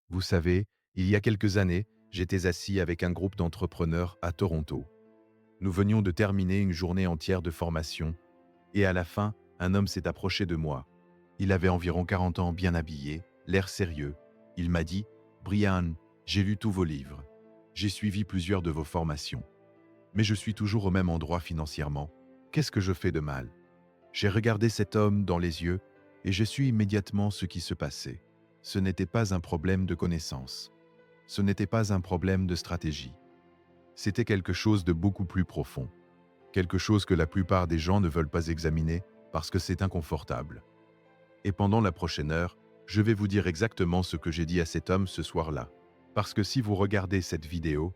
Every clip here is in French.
Vous savez, il y a quelques années, j'étais assis avec un groupe d'entrepreneurs à Toronto. Nous venions de terminer une journée entière de formation, et à la fin, un homme s'est approché de moi. Il avait environ 40 ans, bien habillé, l'air sérieux. Il m'a dit, Brian, j'ai lu tous vos livres. J'ai suivi plusieurs de vos formations. Mais je suis toujours au même endroit financièrement. Qu'est-ce que je fais de mal? J'ai regardé cet homme dans les yeux et j'ai su immédiatement ce qui se passait. Ce n'était pas un problème de connaissance. Ce n'était pas un problème de stratégie. C'était quelque chose de beaucoup plus profond. Quelque chose que la plupart des gens ne veulent pas examiner parce que c'est inconfortable. Et pendant la prochaine heure, je vais vous dire exactement ce que j'ai dit à cet homme ce soir-là. Parce que si vous regardez cette vidéo,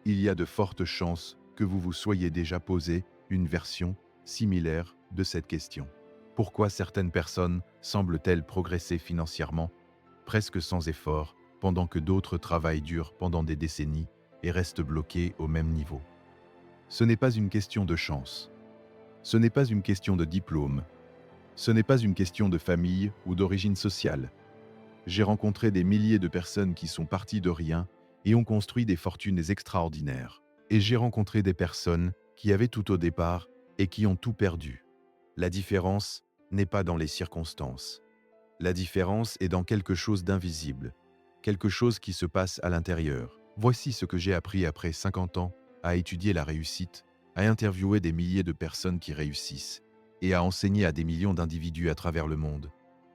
il y a de fortes chances que vous vous soyez déjà posé une version similaire de cette question. Pourquoi certaines personnes semblent-elles progresser financièrement, presque sans effort, pendant que d'autres travaillent dur pendant des décennies et restent bloqués au même niveau? Ce n'est pas une question de chance. Ce n'est pas une question de diplôme. Ce n'est pas une question de famille ou d'origine sociale. J'ai rencontré des milliers de personnes qui sont parties de rien et ont construit des fortunes extraordinaires. Et j'ai rencontré des personnes qui avaient tout au départ et qui ont tout perdu. La différence n'est pas dans les circonstances. La différence est dans quelque chose d'invisible, quelque chose qui se passe à l'intérieur. Voici ce que j'ai appris après 50 ans à étudier la réussite, à interviewer des milliers de personnes qui réussissent et à enseigner à des millions d'individus à travers le monde.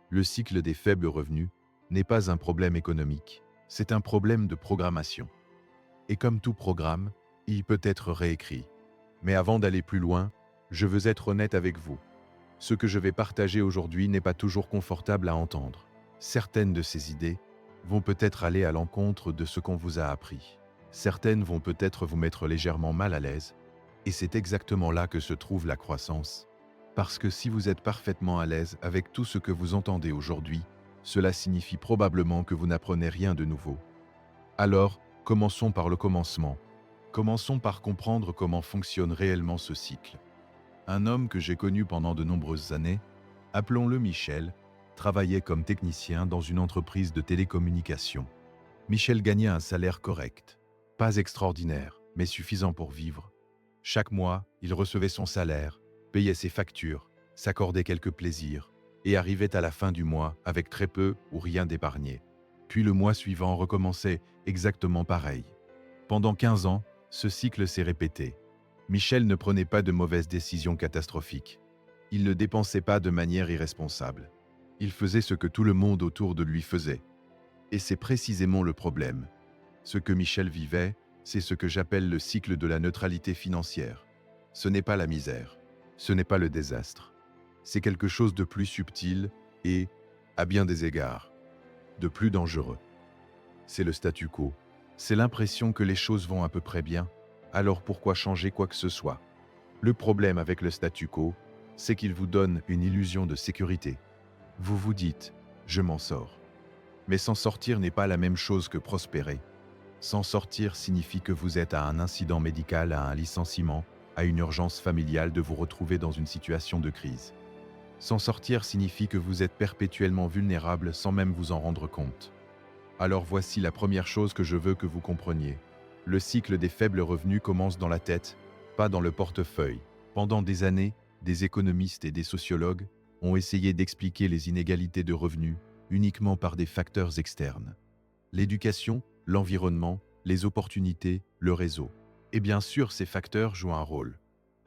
Le cycle des faibles revenus n'est pas un problème économique, c'est un problème de programmation. Et comme tout programme, il peut être réécrit. Mais avant d'aller plus loin, je veux être honnête avec vous. Ce que je vais partager aujourd'hui n'est pas toujours confortable à entendre. Certaines de ces idées vont peut-être aller à l'encontre de ce qu'on vous a appris. Certaines vont peut-être vous mettre légèrement mal à l'aise, et c'est exactement là que se trouve la croissance. Parce que si vous êtes parfaitement à l'aise avec tout ce que vous entendez aujourd'hui, cela signifie probablement que vous n'apprenez rien de nouveau. Alors, commençons par le commencement. Commençons par comprendre comment fonctionne réellement ce cycle. Un homme que j'ai connu pendant de nombreuses années, appelons-le Michel, travaillait comme technicien dans une entreprise de télécommunications. Michel gagnait un salaire correct, pas extraordinaire, mais suffisant pour vivre. Chaque mois, il recevait son salaire, payait ses factures, s'accordait quelques plaisirs et arrivait à la fin du mois avec très peu ou rien d'épargné. Puis le mois suivant recommençait exactement pareil. Pendant 15 ans, ce cycle s'est répété. Michel ne prenait pas de mauvaises décisions catastrophiques. Il ne dépensait pas de manière irresponsable. Il faisait ce que tout le monde autour de lui faisait. Et c'est précisément le problème. Ce que Michel vivait, c'est ce que j'appelle le cycle de la neutralité financière. Ce n'est pas la misère. Ce n'est pas le désastre. C'est quelque chose de plus subtil et, à bien des égards, de plus dangereux. C'est le statu quo. C'est l'impression que les choses vont à peu près bien, alors pourquoi changer quoi que ce soit? Le problème avec le statu quo, c'est qu'il vous donne une illusion de sécurité. Vous vous dites, je m'en sors. Mais s'en sortir n'est pas la même chose que prospérer. S'en sortir signifie que vous êtes à un incident médical, à un licenciement, à une urgence familiale de vous retrouver dans une situation de crise. S'en sortir signifie que vous êtes perpétuellement vulnérable sans même vous en rendre compte. Alors voici la première chose que je veux que vous compreniez. Le cycle des faibles revenus commence dans la tête, pas dans le portefeuille. Pendant des années, des économistes et des sociologues ont essayé d'expliquer les inégalités de revenus uniquement par des facteurs externes. L'éducation, l'environnement, les opportunités, le réseau. Et bien sûr, ces facteurs jouent un rôle.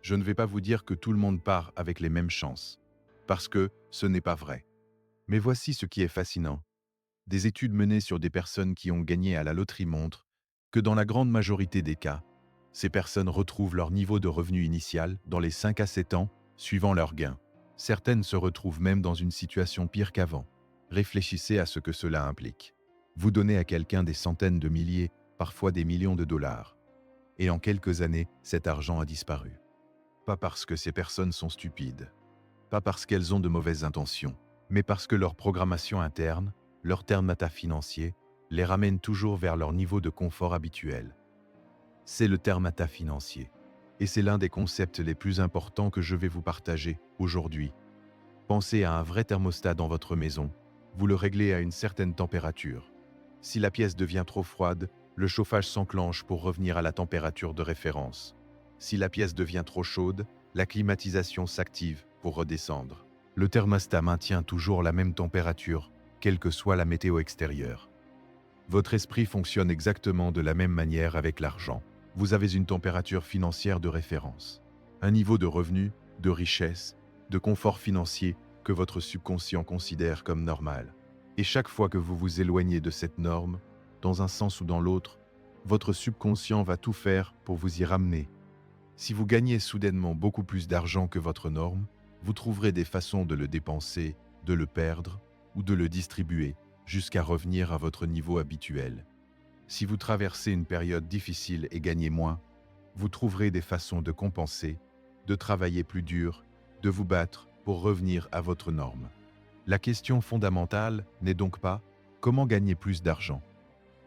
Je ne vais pas vous dire que tout le monde part avec les mêmes chances, parce que ce n'est pas vrai. Mais voici ce qui est fascinant. Des études menées sur des personnes qui ont gagné à la loterie montrent que dans la grande majorité des cas, ces personnes retrouvent leur niveau de revenu initial dans les 5 à 7 ans suivant leurs gains. Certaines se retrouvent même dans une situation pire qu'avant. Réfléchissez à ce que cela implique. Vous donnez à quelqu'un des centaines de milliers, parfois des millions de dollars. Et en quelques années, cet argent a disparu. Pas parce que ces personnes sont stupides, pas parce qu'elles ont de mauvaises intentions, mais parce que leur programmation interne, leur termata financier, les ramène toujours vers leur niveau de confort habituel. C'est le termata financier. Et c'est l'un des concepts les plus importants que je vais vous partager aujourd'hui. Pensez à un vrai thermostat dans votre maison. Vous le réglez à une certaine température. Si la pièce devient trop froide, le chauffage s'enclenche pour revenir à la température de référence. Si la pièce devient trop chaude, la climatisation s'active pour redescendre. Le thermostat maintient toujours la même température, quelle que soit la météo extérieure. Votre esprit fonctionne exactement de la même manière avec l'argent. Vous avez une température financière de référence, un niveau de revenu, de richesse, de confort financier que votre subconscient considère comme normal. Et chaque fois que vous vous éloignez de cette norme, dans un sens ou dans l'autre, votre subconscient va tout faire pour vous y ramener. Si vous gagnez soudainement beaucoup plus d'argent que votre norme, vous trouverez des façons de le dépenser, de le perdre ou de le distribuer jusqu'à revenir à votre niveau habituel. Si vous traversez une période difficile et gagnez moins, vous trouverez des façons de compenser, de travailler plus dur, de vous battre pour revenir à votre norme. La question fondamentale n'est donc pas « comment gagner plus d'argent ?»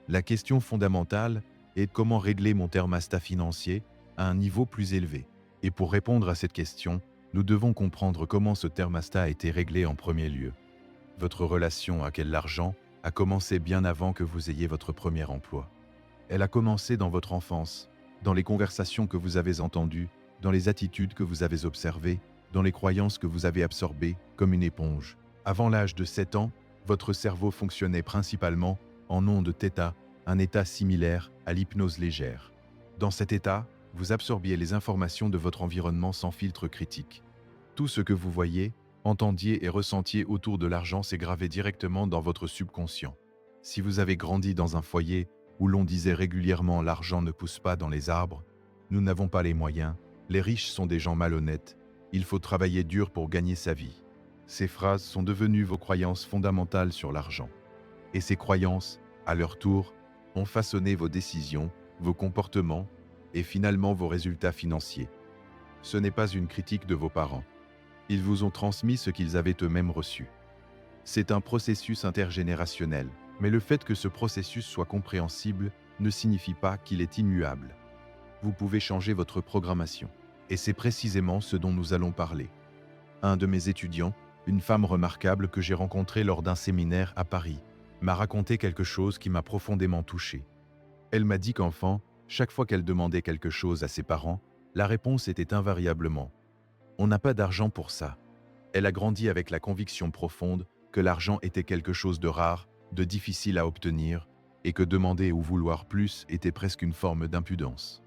La question fondamentale est « comment régler mon thermostat financier à un niveau plus élevé ?» Et pour répondre à cette question, nous devons comprendre comment ce thermostat a été réglé en premier lieu. Votre relation avec l'argent a commencé bien avant que vous ayez votre premier emploi. Elle a commencé dans votre enfance, dans les conversations que vous avez entendues, dans les attitudes que vous avez observées, dans les croyances que vous avez absorbées comme une éponge. Avant l'âge de 7 ans, votre cerveau fonctionnait principalement en ondes θ, un état similaire à l'hypnose légère. Dans cet état, vous absorbiez les informations de votre environnement sans filtre critique. Tout ce que vous voyiez, entendiez et ressentiez autour de l'argent s'est gravé directement dans votre subconscient. Si vous avez grandi dans un foyer où l'on disait régulièrement « l'argent ne pousse pas dans les arbres »,« nous n'avons pas les moyens »,« les riches sont des gens malhonnêtes »,« il faut travailler dur pour gagner sa vie », ces phrases sont devenues vos croyances fondamentales sur l'argent. Et ces croyances, à leur tour, ont façonné vos décisions, vos comportements et finalement vos résultats financiers. Ce n'est pas une critique de vos parents. Ils vous ont transmis ce qu'ils avaient eux-mêmes reçu. C'est un processus intergénérationnel, mais le fait que ce processus soit compréhensible ne signifie pas qu'il est immuable. Vous pouvez changer votre programmation. Et c'est précisément ce dont nous allons parler. Un de mes étudiants, une femme remarquable que j'ai rencontrée lors d'un séminaire à Paris, m'a raconté quelque chose qui m'a profondément touché. Elle m'a dit qu'enfant, chaque fois qu'elle demandait quelque chose à ses parents, la réponse était invariablement « On n'a pas d'argent pour ça ». Elle a grandi avec la conviction profonde que l'argent était quelque chose de rare, de difficile à obtenir, et que demander ou vouloir plus était presque une forme d'impudence.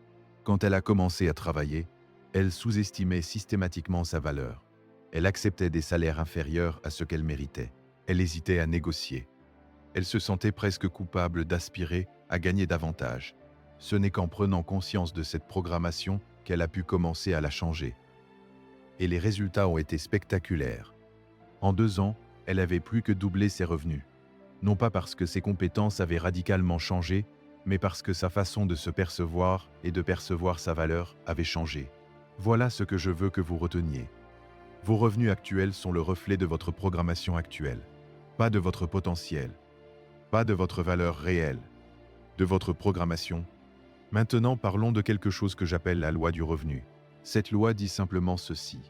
Quand elle a commencé à travailler, elle sous-estimait systématiquement sa valeur. Elle acceptait des salaires inférieurs à ce qu'elle méritait. Elle hésitait à négocier. Elle se sentait presque coupable d'aspirer à gagner davantage. Ce n'est qu'en prenant conscience de cette programmation qu'elle a pu commencer à la changer. Et les résultats ont été spectaculaires. En 2 ans, elle avait plus que doublé ses revenus. Non pas parce que ses compétences avaient radicalement changé, mais parce que sa façon de se percevoir et de percevoir sa valeur avait changé. Voilà ce que je veux que vous reteniez. Vos revenus actuels sont le reflet de votre programmation actuelle, pas de votre potentiel, pas de votre valeur réelle, de votre programmation. Maintenant, parlons de quelque chose que j'appelle la loi du revenu. Cette loi dit simplement ceci.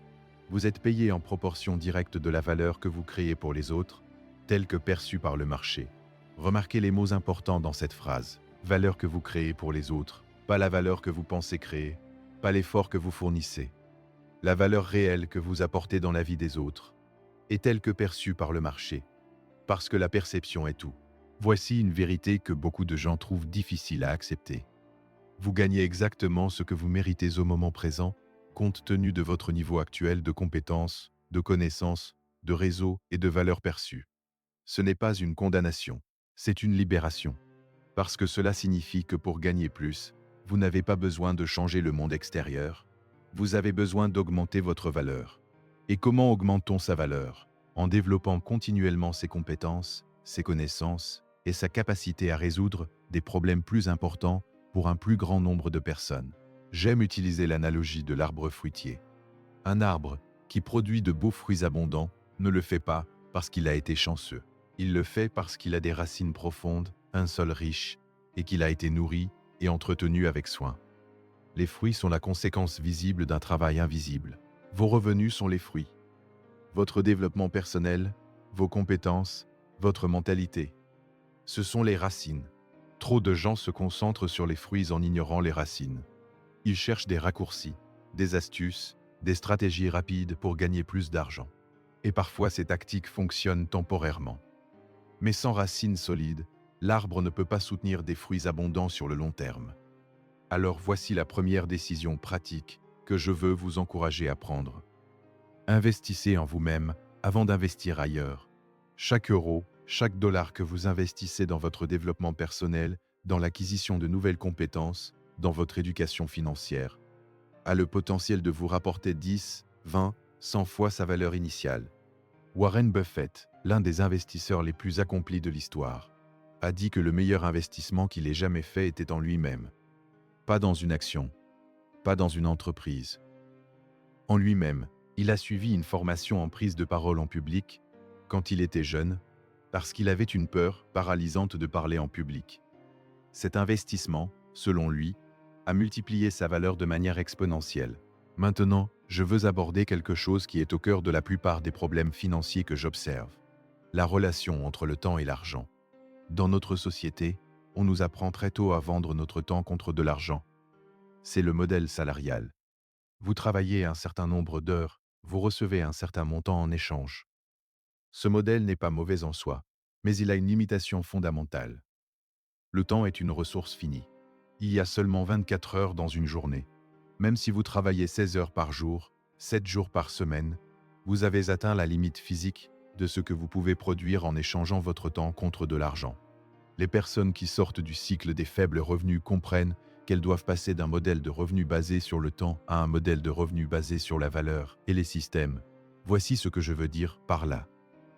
Vous êtes payé en proportion directe de la valeur que vous créez pour les autres, telle que perçue par le marché. Remarquez les mots importants dans cette phrase. Valeur que vous créez pour les autres, pas la valeur que vous pensez créer, pas l'effort que vous fournissez. La valeur réelle que vous apportez dans la vie des autres est telle que perçue par le marché, parce que la perception est tout. Voici une vérité que beaucoup de gens trouvent difficile à accepter. Vous gagnez exactement ce que vous méritez au moment présent, compte tenu de votre niveau actuel de compétences, de connaissances, de réseau et de valeurs perçues. Ce n'est pas une condamnation, c'est une libération. Parce que cela signifie que pour gagner plus, vous n'avez pas besoin de changer le monde extérieur, vous avez besoin d'augmenter votre valeur. Et comment augmente-t-on sa valeur? En développant continuellement ses compétences, ses connaissances et sa capacité à résoudre des problèmes plus importants pour un plus grand nombre de personnes. J'aime utiliser l'analogie de l'arbre fruitier. Un arbre qui produit de beaux fruits abondants ne le fait pas parce qu'il a été chanceux. Il le fait parce qu'il a des racines profondes, un sol riche et qu'il a été nourri et entretenu avec soin. Les fruits sont la conséquence visible d'un travail invisible. Vos revenus sont les fruits. Votre développement personnel, vos compétences, votre mentalité. Ce sont les racines. Trop de gens se concentrent sur les fruits en ignorant les racines. Ils cherchent des raccourcis, des astuces, des stratégies rapides pour gagner plus d'argent. Et parfois ces tactiques fonctionnent temporairement. Mais sans racines solides, l'arbre ne peut pas soutenir des fruits abondants sur le long terme. Alors voici la première décision pratique que je veux vous encourager à prendre. Investissez en vous-même avant d'investir ailleurs. Chaque euro, chaque dollar que vous investissez dans votre développement personnel, dans l'acquisition de nouvelles compétences, dans votre éducation financière, a le potentiel de vous rapporter 10, 20, 100 fois sa valeur initiale. Warren Buffett, l'un des investisseurs les plus accomplis de l'histoire, a dit que le meilleur investissement qu'il ait jamais fait était en lui-même. Pas dans une action, pas dans une entreprise. En lui-même, il a suivi une formation en prise de parole en public quand il était jeune, parce qu'il avait une peur paralysante de parler en public. Cet investissement, selon lui, a multiplié sa valeur de manière exponentielle. Maintenant, je veux aborder quelque chose qui est au cœur de la plupart des problèmes financiers que j'observe. La relation entre le temps et l'argent. Dans notre société, on nous apprend très tôt à vendre notre temps contre de l'argent. C'est le modèle salarial. Vous travaillez un certain nombre d'heures, vous recevez un certain montant en échange. Ce modèle n'est pas mauvais en soi, mais il a une limitation fondamentale. Le temps est une ressource finie. Il y a seulement 24 heures dans une journée. Même si vous travaillez 16 heures par jour, 7 jours par semaine, vous avez atteint la limite physique de ce que vous pouvez produire en échangeant votre temps contre de l'argent. Les personnes qui sortent du cycle des faibles revenus comprennent qu'elles doivent passer d'un modèle de revenus basé sur le temps à un modèle de revenus basé sur la valeur et les systèmes. Voici ce que je veux dire par là.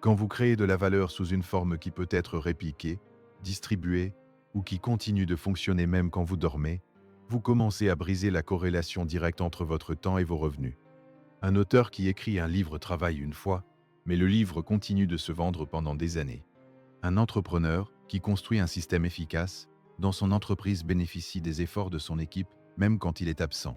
Quand vous créez de la valeur sous une forme qui peut être répliquée, distribuée, ou qui continue de fonctionner même quand vous dormez, vous commencez à briser la corrélation directe entre votre temps et vos revenus. Un auteur qui écrit un livre travaille une fois, mais le livre continue de se vendre pendant des années. Un entrepreneur qui construit un système efficace, dans son entreprise bénéficie des efforts de son équipe même quand il est absent.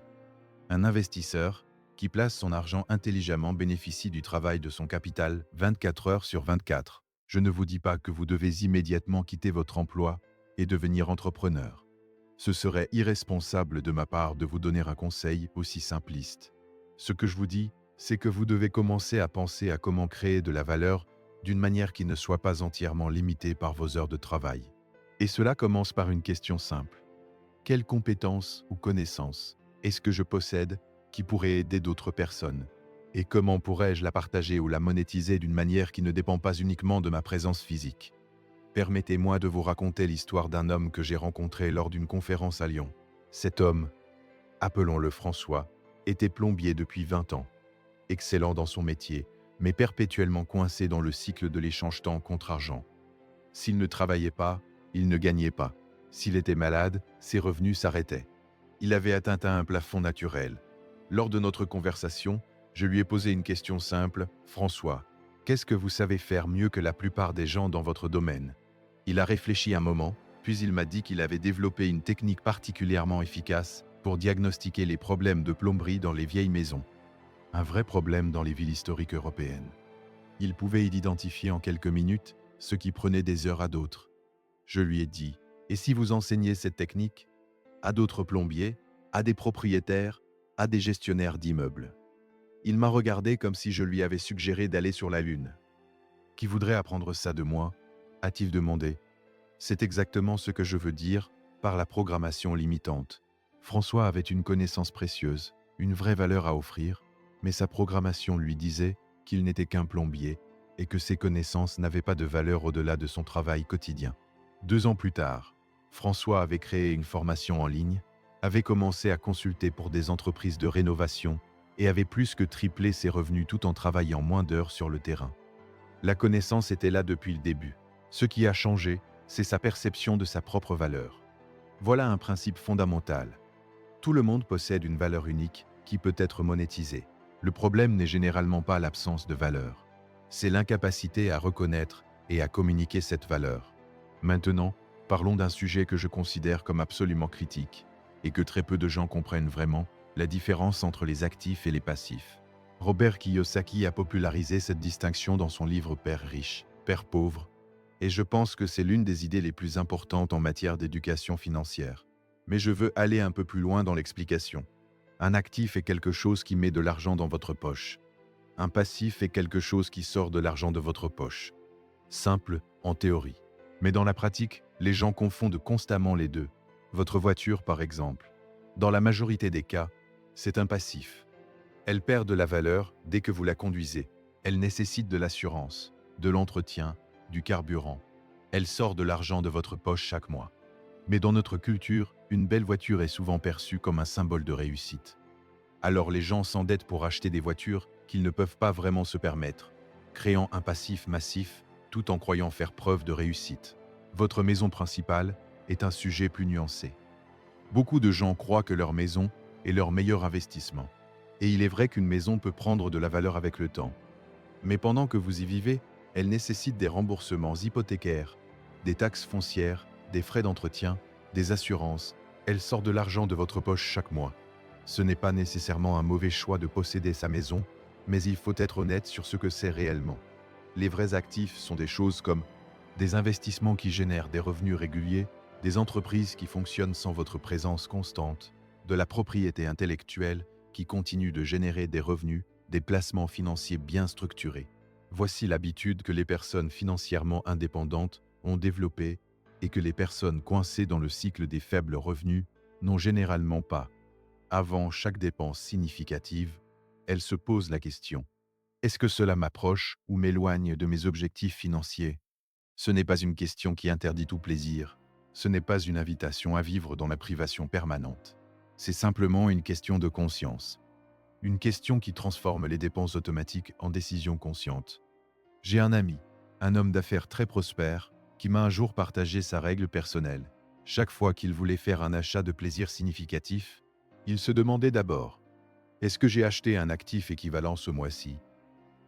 Un investisseur qui place son argent intelligemment bénéficie du travail de son capital 24 heures sur 24. Je ne vous dis pas que vous devez immédiatement quitter votre emploi et devenir entrepreneur. Ce serait irresponsable de ma part de vous donner un conseil aussi simpliste. Ce que je vous dis, c'est que vous devez commencer à penser à comment créer de la valeur d'une manière qui ne soit pas entièrement limitée par vos heures de travail. Et cela commence par une question simple. Quelles compétences ou connaissances est-ce que je possède qui pourrait aider d'autres personnes? Et comment pourrais-je la partager ou la monétiser d'une manière qui ne dépend pas uniquement de ma présence physique? Permettez-moi de vous raconter l'histoire d'un homme que j'ai rencontré lors d'une conférence à Lyon. Cet homme, appelons-le François, était plombier depuis 20 ans. Excellent dans son métier, mais perpétuellement coincé dans le cycle de l'échange temps contre argent. S'il ne travaillait pas, il ne gagnait pas. S'il était malade, ses revenus s'arrêtaient. Il avait atteint un plafond naturel. Lors de notre conversation, je lui ai posé une question simple. « François, qu'est-ce que vous savez faire mieux que la plupart des gens dans votre domaine ?» Il a réfléchi un moment, puis il m'a dit qu'il avait développé une technique particulièrement efficace pour diagnostiquer les problèmes de plomberie dans les vieilles maisons. Un vrai problème dans les villes historiques européennes. Il pouvait identifier en quelques minutes ce qui prenait des heures à d'autres. Je lui ai dit, et si vous enseignez cette technique à d'autres plombiers, à des propriétaires, à des gestionnaires d'immeubles? Il m'a regardé comme si je lui avais suggéré d'aller sur la Lune. Qui voudrait apprendre ça de moi? A-t-il demandé. C'est exactement ce que je veux dire par la programmation limitante. François avait une connaissance précieuse, une vraie valeur à offrir, mais sa programmation lui disait qu'il n'était qu'un plombier et que ses connaissances n'avaient pas de valeur au-delà de son travail quotidien. 2 ans plus tard, François avait créé une formation en ligne, avait commencé à consulter pour des entreprises de rénovation et avait plus que triplé ses revenus tout en travaillant moins d'heures sur le terrain. La connaissance était là depuis le début. Ce qui a changé, c'est sa perception de sa propre valeur. Voilà un principe fondamental. Tout le monde possède une valeur unique qui peut être monétisée. Le problème n'est généralement pas l'absence de valeur. C'est l'incapacité à reconnaître et à communiquer cette valeur. Maintenant, parlons d'un sujet que je considère comme absolument critique et que très peu de gens comprennent vraiment, la différence entre les actifs et les passifs. Robert Kiyosaki a popularisé cette distinction dans son livre Père riche, Père pauvre, Et je pense que c'est l'une des idées les plus importantes en matière d'éducation financière. Mais je veux aller un peu plus loin dans l'explication. Un actif est quelque chose qui met de l'argent dans votre poche. Un passif est quelque chose qui sort de l'argent de votre poche. Simple en théorie. Mais dans la pratique, les gens confondent constamment les deux. Votre voiture, par exemple. Dans la majorité des cas, c'est un passif. Elle perd de la valeur dès que vous la conduisez. Elle nécessite de l'assurance, de l'entretien, du carburant. Elle sort de l'argent de votre poche chaque mois. Mais dans notre culture, une belle voiture est souvent perçue comme un symbole de réussite. Alors les gens s'endettent pour acheter des voitures qu'ils ne peuvent pas vraiment se permettre, créant un passif massif tout en croyant faire preuve de réussite. Votre maison principale est un sujet plus nuancé. Beaucoup de gens croient que leur maison est leur meilleur investissement. Et il est vrai qu'une maison peut prendre de la valeur avec le temps. Mais pendant que vous y vivez, elle nécessite des remboursements hypothécaires, des taxes foncières, des frais d'entretien, des assurances. Elle sort de l'argent de votre poche chaque mois. Ce n'est pas nécessairement un mauvais choix de posséder sa maison, mais il faut être honnête sur ce que c'est réellement. Les vrais actifs sont des choses comme des investissements qui génèrent des revenus réguliers, des entreprises qui fonctionnent sans votre présence constante, de la propriété intellectuelle qui continue de générer des revenus, des placements financiers bien structurés. Voici l'habitude que les personnes financièrement indépendantes ont développée et que les personnes coincées dans le cycle des faibles revenus n'ont généralement pas. Avant chaque dépense significative, elles se posent la question: est-ce que cela m'approche ou m'éloigne de mes objectifs financiers? Ce n'est pas une question qui interdit tout plaisir. Ce n'est pas une invitation à vivre dans la privation permanente. C'est simplement une question de conscience. Une question qui transforme les dépenses automatiques en décisions conscientes. J'ai un ami, un homme d'affaires très prospère, qui m'a un jour partagé sa règle personnelle. Chaque fois qu'il voulait faire un achat de plaisir significatif, il se demandait d'abord: est-ce que j'ai acheté un actif équivalent ce mois-ci?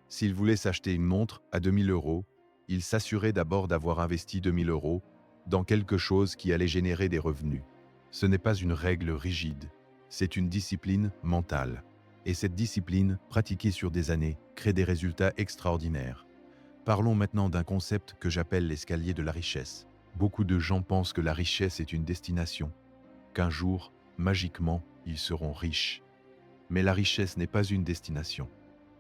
S'il voulait s'acheter une montre à 2000 euros, il s'assurait d'abord d'avoir investi 2000 euros dans quelque chose qui allait générer des revenus. Ce n'est pas une règle rigide, c'est une discipline mentale. Et cette discipline, pratiquée sur des années, crée des résultats extraordinaires. Parlons maintenant d'un concept que j'appelle l'escalier de la richesse. Beaucoup de gens pensent que la richesse est une destination, qu'un jour, magiquement, ils seront riches. Mais la richesse n'est pas une destination.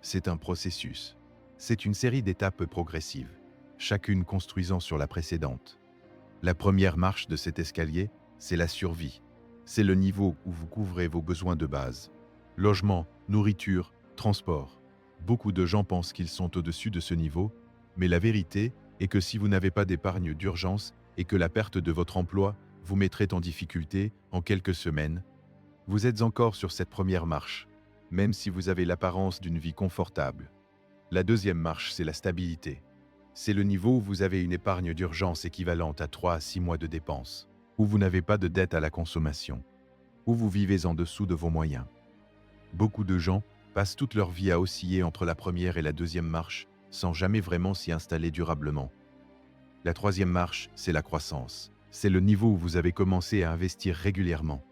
C'est un processus. C'est une série d'étapes progressives, chacune construisant sur la précédente. La première marche de cet escalier, c'est la survie. C'est le niveau où vous couvrez vos besoins de base. Logement, nourriture, transport. Beaucoup de gens pensent qu'ils sont au-dessus de ce niveau, mais la vérité est que si vous n'avez pas d'épargne d'urgence et que la perte de votre emploi vous mettrait en difficulté en quelques semaines, vous êtes encore sur cette première marche, même si vous avez l'apparence d'une vie confortable. La deuxième marche, c'est la stabilité. C'est le niveau où vous avez une épargne d'urgence équivalente à 3 à 6 mois de dépenses, où vous n'avez pas de dette à la consommation, où vous vivez en dessous de vos moyens. Beaucoup de gens passent toute leur vie à osciller entre la première et la deuxième marche, sans jamais vraiment s'y installer durablement. La troisième marche, c'est la croissance. C'est le niveau où vous avez commencé à investir régulièrement,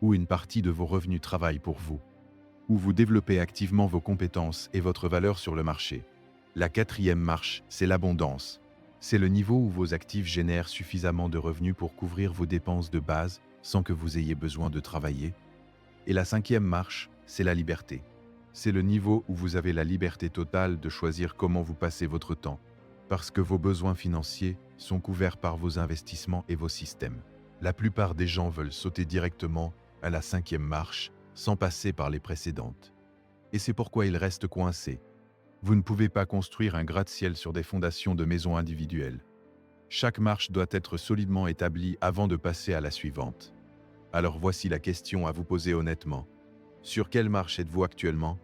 où une partie de vos revenus travaille pour vous, où vous développez activement vos compétences et votre valeur sur le marché. La quatrième marche, c'est l'abondance. C'est le niveau où vos actifs génèrent suffisamment de revenus pour couvrir vos dépenses de base sans que vous ayez besoin de travailler. Et la cinquième marche, c'est la liberté. C'est le niveau où vous avez la liberté totale de choisir comment vous passez votre temps, parce que vos besoins financiers sont couverts par vos investissements et vos systèmes. La plupart des gens veulent sauter directement à la cinquième marche sans passer par les précédentes. Et c'est pourquoi ils restent coincés. Vous ne pouvez pas construire un gratte-ciel sur des fondations de maisons individuelles. Chaque marche doit être solidement établie avant de passer à la suivante. Alors voici la question à vous poser honnêtement. Sur quelle marche êtes-vous actuellement?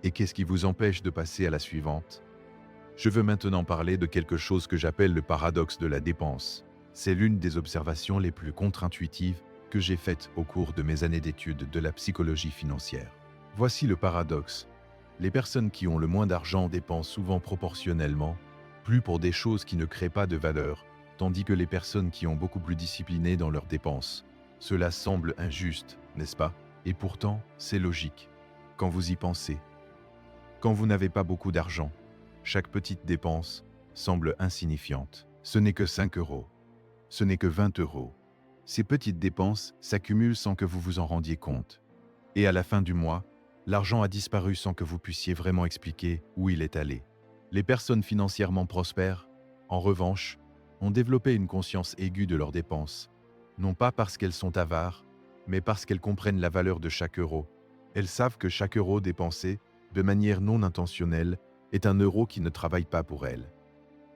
Et qu'est-ce qui vous empêche de passer à la suivante? Je veux maintenant parler de quelque chose que j'appelle le paradoxe de la dépense. C'est l'une des observations les plus contre-intuitives que j'ai faites au cours de mes années d'études de la psychologie financière. Voici le paradoxe. Les personnes qui ont le moins d'argent dépensent souvent proportionnellement plus pour des choses qui ne créent pas de valeur, tandis que les personnes qui ont beaucoup plus discipliné dans leurs dépenses. Cela semble injuste, n'est-ce pas? Et pourtant, c'est logique, quand vous y pensez. Quand vous n'avez pas beaucoup d'argent, chaque petite dépense semble insignifiante. Ce n'est que 5 euros. Ce n'est que 20 euros. Ces petites dépenses s'accumulent sans que vous vous en rendiez compte. Et à la fin du mois, l'argent a disparu sans que vous puissiez vraiment expliquer où il est allé. Les personnes financièrement prospères, en revanche, ont développé une conscience aiguë de leurs dépenses, non pas parce qu'elles sont avares, mais parce qu'elles comprennent la valeur de chaque euro. Elles savent que chaque euro dépensé, de manière non intentionnelle, est un euro qui ne travaille pas pour elles.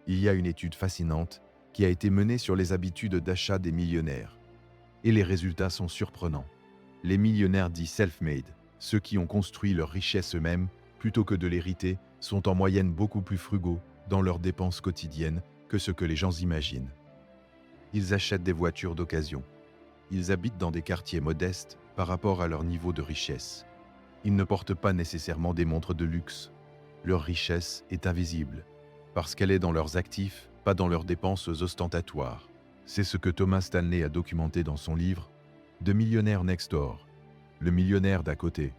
Il y a une étude fascinante qui a été menée sur les habitudes d'achat des millionnaires. Et les résultats sont surprenants. Les millionnaires dits self-made, ceux qui ont construit leur richesse eux-mêmes, plutôt que de l'hériter, sont en moyenne beaucoup plus frugaux dans leurs dépenses quotidiennes que ce que les gens imaginent. Ils achètent des voitures d'occasion. Ils habitent dans des quartiers modestes par rapport à leur niveau de richesse. Ils ne portent pas nécessairement des montres de luxe. Leur richesse est invisible, parce qu'elle est dans leurs actifs, pas dans leurs dépenses ostentatoires. C'est ce que Thomas Stanley a documenté dans son livre « The Millionaire Next Door », le millionnaire d'à côté.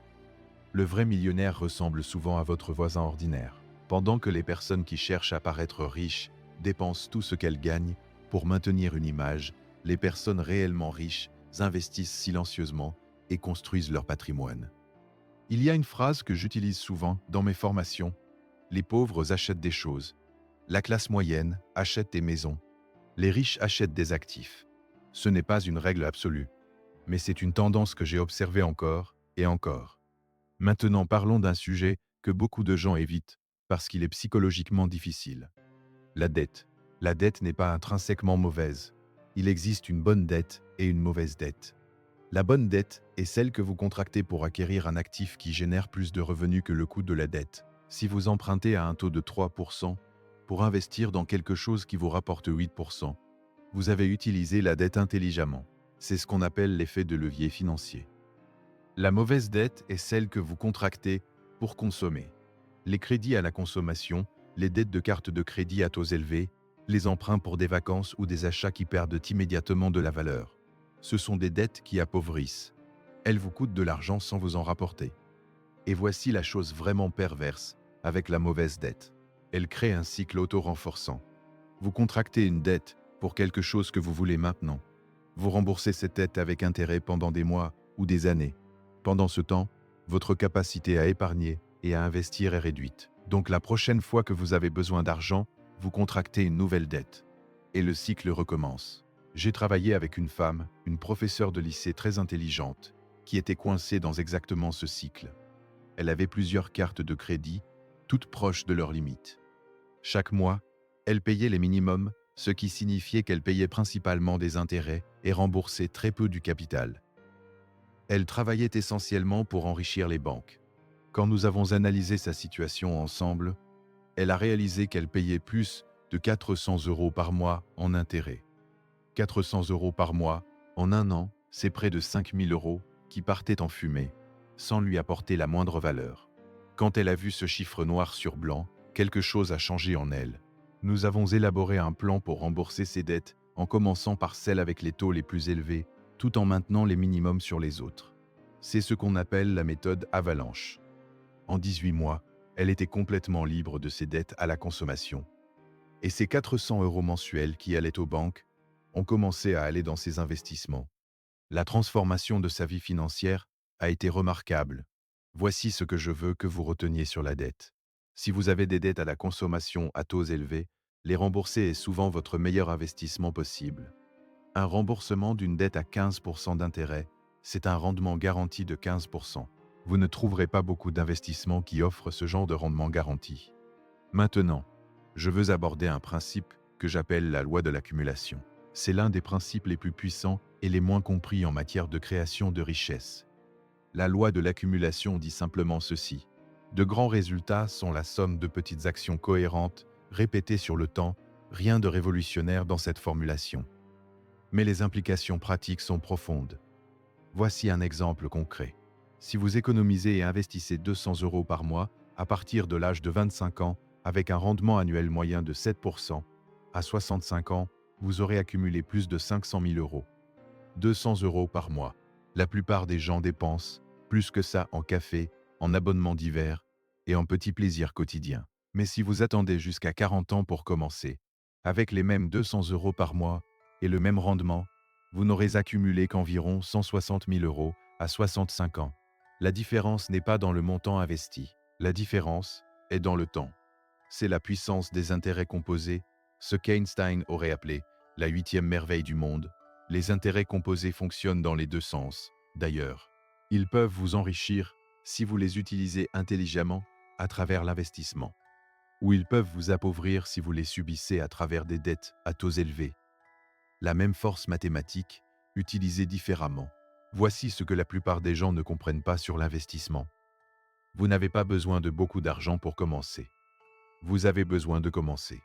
Le vrai millionnaire ressemble souvent à votre voisin ordinaire. Pendant que les personnes qui cherchent à paraître riches dépensent tout ce qu'elles gagnent pour maintenir une image, les personnes réellement riches investissent silencieusement et construisent leur patrimoine. Il y a une phrase que j'utilise souvent dans mes formations. Les pauvres achètent des choses. La classe moyenne achète des maisons. Les riches achètent des actifs. Ce n'est pas une règle absolue, mais c'est une tendance que j'ai observée encore et encore. Maintenant, parlons d'un sujet que beaucoup de gens évitent parce qu'il est psychologiquement difficile. La dette. La dette n'est pas intrinsèquement mauvaise. Il existe une bonne dette et une mauvaise dette. La bonne dette est celle que vous contractez pour acquérir un actif qui génère plus de revenus que le coût de la dette. Si vous empruntez à un taux de 3% pour investir dans quelque chose qui vous rapporte 8%, vous avez utilisé la dette intelligemment. C'est ce qu'on appelle l'effet de levier financier. La mauvaise dette est celle que vous contractez pour consommer. Les crédits à la consommation, les dettes de cartes de crédit à taux élevés, les emprunts pour des vacances ou des achats qui perdent immédiatement de la valeur. Ce sont des dettes qui appauvrissent. Elles vous coûtent de l'argent sans vous en rapporter. Et voici la chose vraiment perverse avec la mauvaise dette. Elle crée un cycle auto-renforçant. Vous contractez une dette pour quelque chose que vous voulez maintenant. Vous remboursez cette dette avec intérêt pendant des mois ou des années. Pendant ce temps, votre capacité à épargner et à investir est réduite. Donc la prochaine fois que vous avez besoin d'argent, vous contractez une nouvelle dette. Et le cycle recommence. J'ai travaillé avec une femme, une professeure de lycée très intelligente, qui était coincée dans exactement ce cycle. Elle avait plusieurs cartes de crédit, toutes proches de leurs limites. Chaque mois, elle payait les minimums, ce qui signifiait qu'elle payait principalement des intérêts et remboursait très peu du capital. Elle travaillait essentiellement pour enrichir les banques. Quand nous avons analysé sa situation ensemble, elle a réalisé qu'elle payait plus de 400 € par mois en intérêts. 400 € par mois, en un an, c'est près de 5 000 € qui partaient en fumée, sans lui apporter la moindre valeur. Quand elle a vu ce chiffre noir sur blanc, quelque chose a changé en elle. Nous avons élaboré un plan pour rembourser ses dettes, en commençant par celles avec les taux les plus élevés, tout en maintenant les minimums sur les autres. C'est ce qu'on appelle la méthode avalanche. En 18 mois, elle était complètement libre de ses dettes à la consommation. Et ces 400 € mensuels qui allaient aux banques ont commencé à aller dans ses investissements. La transformation de sa vie financière a été remarquable. Voici ce que je veux que vous reteniez sur la dette. Si vous avez des dettes à la consommation à taux élevés, les rembourser est souvent votre meilleur investissement possible. Un remboursement d'une dette à 15% d'intérêt, c'est un rendement garanti de 15%. Vous ne trouverez pas beaucoup d'investissements qui offrent ce genre de rendement garanti. Maintenant, je veux aborder un principe que j'appelle la loi de l'accumulation. C'est l'un des principes les plus puissants et les moins compris en matière de création de richesse. La loi de l'accumulation dit simplement ceci. De grands résultats sont la somme de petites actions cohérentes, répétées sur le temps, rien de révolutionnaire dans cette formulation. Mais les implications pratiques sont profondes. Voici un exemple concret. Si vous économisez et investissez 200 € par mois à partir de l'âge de 25 ans, avec un rendement annuel moyen de 7%, à 65 ans, vous aurez accumulé plus de 500 000 €. 200 € par mois. La plupart des gens dépensent plus que ça en café, en abonnements divers et en petits plaisirs quotidiens. Mais si vous attendez jusqu'à 40 ans pour commencer, Avec les mêmes 200 € par mois et le même rendement, vous n'aurez accumulé qu'environ 160 000 € à 65 ans. La différence n'est pas dans le montant investi. La différence est dans le temps. C'est la puissance des intérêts composés, ce qu'Einstein aurait appelé la huitième merveille du monde. Les intérêts composés fonctionnent dans les deux sens. D'ailleurs, ils peuvent vous enrichir si vous les utilisez intelligemment à travers l'investissement, ou ils peuvent vous appauvrir si vous les subissez à travers des dettes à taux élevés. La même force mathématique, utilisée différemment. Voici ce que la plupart des gens ne comprennent pas sur l'investissement. Vous n'avez pas besoin de beaucoup d'argent pour commencer. Vous avez besoin de commencer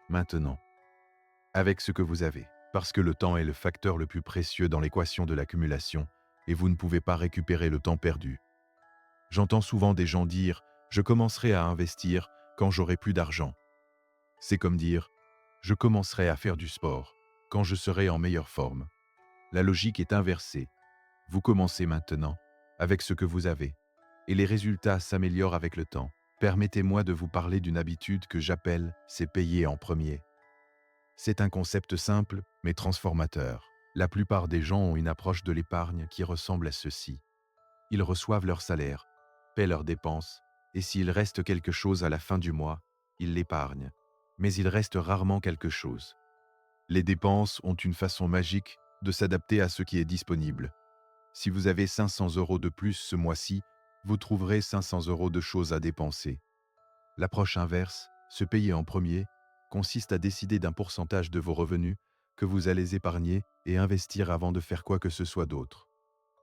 maintenant, avec ce que vous avez, parce que le temps est le facteur le plus précieux dans l'équation de l'accumulation et vous ne pouvez pas récupérer le temps perdu. J'entends souvent des gens dire « je commencerai à investir quand j'aurai plus d'argent ». C'est comme dire « je commencerai à faire du sport quand je serai en meilleure forme ». La logique est inversée. Vous commencez maintenant, avec ce que vous avez, et les résultats s'améliorent avec le temps. Permettez-moi de vous parler d'une habitude que j'appelle « c'est payer en premier ». C'est un concept simple, mais transformateur. La plupart des gens ont une approche de l'épargne qui ressemble à ceci. Ils reçoivent leur salaire, paient leurs dépenses, et s'il reste quelque chose à la fin du mois, ils l'épargnent. Mais il reste rarement quelque chose. Les dépenses ont une façon magique de s'adapter à ce qui est disponible. Si vous avez 500 € de plus ce mois-ci, vous trouverez 500 € de choses à dépenser. L'approche inverse, se payer en premier, consiste à décider d'un pourcentage de vos revenus que vous allez épargner et investir avant de faire quoi que ce soit d'autre.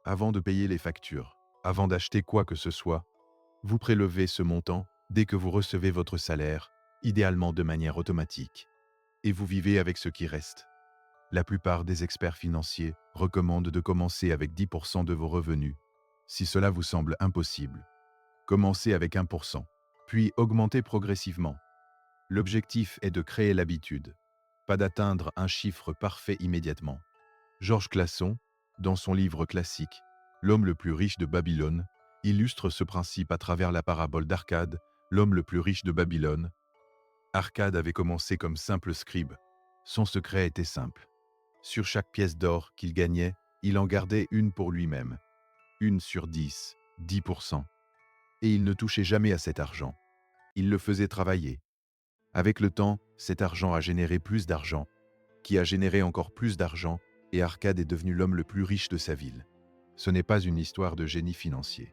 Avant de payer les factures, avant d'acheter quoi que ce soit, vous prélevez ce montant dès que vous recevez votre salaire, idéalement de manière automatique, et vous vivez avec ce qui reste. La plupart des experts financiers recommandent de commencer avec 10% de vos revenus. Si cela vous semble impossible, commencez avec 1%, puis augmentez progressivement. L'objectif est de créer l'habitude, pas d'atteindre un chiffre parfait immédiatement. Georges Clason, dans son livre classique « L'homme le plus riche de Babylone », illustre ce principe à travers la parabole d'Arcade, l'homme le plus riche de Babylone. Arcade avait commencé comme simple scribe. Son secret était simple. Sur chaque pièce d'or qu'il gagnait, il en gardait une pour lui-même. 1 sur 10, 10%. Et il ne touchait jamais à cet argent. Il le faisait travailler. Avec le temps, cet argent a généré plus d'argent, qui a généré encore plus d'argent, et Arcade est devenu l'homme le plus riche de sa ville. Ce n'est pas une histoire de génie financier.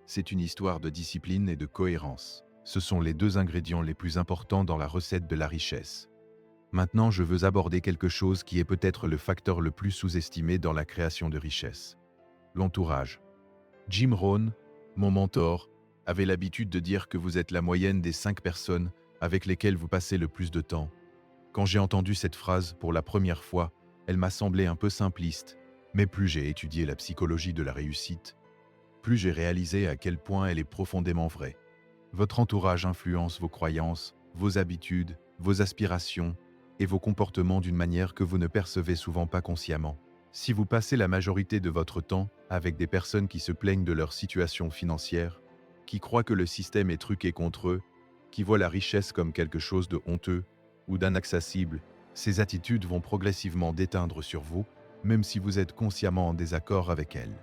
C'est une histoire de discipline et de cohérence. Ce sont les deux ingrédients les plus importants dans la recette de la richesse. Maintenant, je veux aborder quelque chose qui est peut-être le facteur le plus sous-estimé dans la création de richesse. L'entourage. Jim Rohn, mon mentor, avait l'habitude de dire que vous êtes la moyenne des 5 personnes avec lesquelles vous passez le plus de temps. Quand j'ai entendu cette phrase pour la première fois, elle m'a semblé un peu simpliste, mais plus j'ai étudié la psychologie de la réussite, plus j'ai réalisé à quel point elle est profondément vraie. Votre entourage influence vos croyances, vos habitudes, vos aspirations et vos comportements d'une manière que vous ne percevez souvent pas consciemment. Si vous passez la majorité de votre temps avec des personnes qui se plaignent de leur situation financière, qui croient que le système est truqué contre eux, qui voient la richesse comme quelque chose de honteux ou d'inaccessible, ces attitudes vont progressivement déteindre sur vous, même si vous êtes consciemment en désaccord avec elles.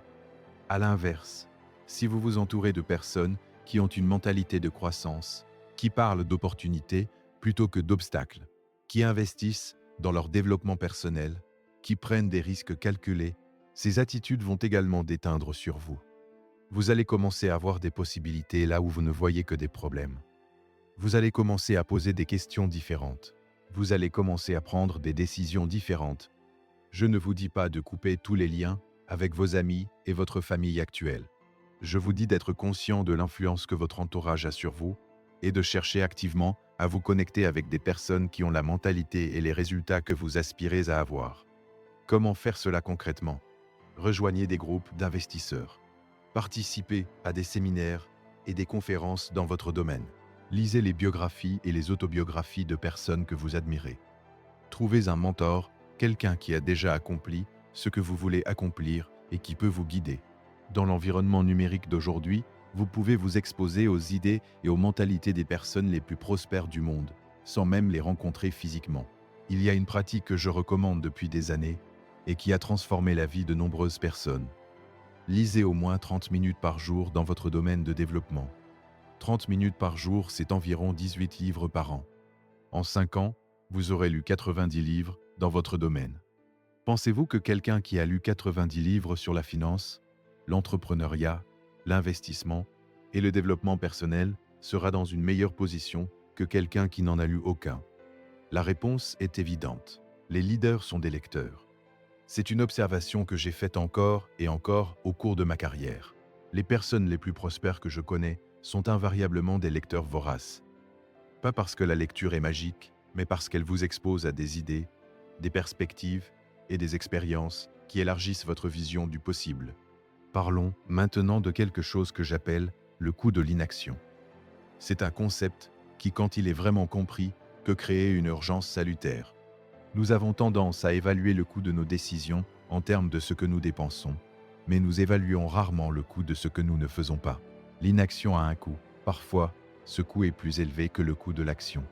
À l'inverse, si vous vous entourez de personnes qui ont une mentalité de croissance, qui parlent d'opportunités plutôt que d'obstacles, qui investissent dans leur développement personnel, qui prennent des risques calculés, ces attitudes vont également déteindre sur vous. Vous allez commencer à voir des possibilités là où vous ne voyez que des problèmes. Vous allez commencer à poser des questions différentes. Vous allez commencer à prendre des décisions différentes. Je ne vous dis pas de couper tous les liens avec vos amis et votre famille actuelle. Je vous dis d'être conscient de l'influence que votre entourage a sur vous et de chercher activement à vous connecter avec des personnes qui ont la mentalité et les résultats que vous aspirez à avoir. Comment faire cela concrètement? Rejoignez des groupes d'investisseurs. Participez à des séminaires et des conférences dans votre domaine. Lisez les biographies et les autobiographies de personnes que vous admirez. Trouvez un mentor, quelqu'un qui a déjà accompli ce que vous voulez accomplir et qui peut vous guider. Dans l'environnement numérique d'aujourd'hui, vous pouvez vous exposer aux idées et aux mentalités des personnes les plus prospères du monde, sans même les rencontrer physiquement. Il y a une pratique que je recommande depuis des années et qui a transformé la vie de nombreuses personnes. Lisez au moins 30 minutes par jour dans votre domaine de développement. 30 minutes par jour, c'est environ 18 livres par an. En 5 ans, vous aurez lu 90 livres dans votre domaine. Pensez-vous que quelqu'un qui a lu 90 livres sur la finance, l'entrepreneuriat, l'investissement et le développement personnel sera dans une meilleure position que quelqu'un qui n'en a lu aucun? La réponse est évidente. Les leaders sont des lecteurs. C'est une observation que j'ai faite encore et encore au cours de ma carrière. Les personnes les plus prospères que je connais sont invariablement des lecteurs voraces. Pas parce que la lecture est magique, mais parce qu'elle vous expose à des idées, des perspectives et des expériences qui élargissent votre vision du possible. Parlons maintenant de quelque chose que j'appelle le coût de l'inaction. C'est un concept qui, quand il est vraiment compris, peut créer une urgence salutaire. Nous avons tendance à évaluer le coût de nos décisions en termes de ce que nous dépensons, mais nous évaluons rarement le coût de ce que nous ne faisons pas. L'inaction a un coût. Parfois, ce coût est plus élevé que le coût de l'action.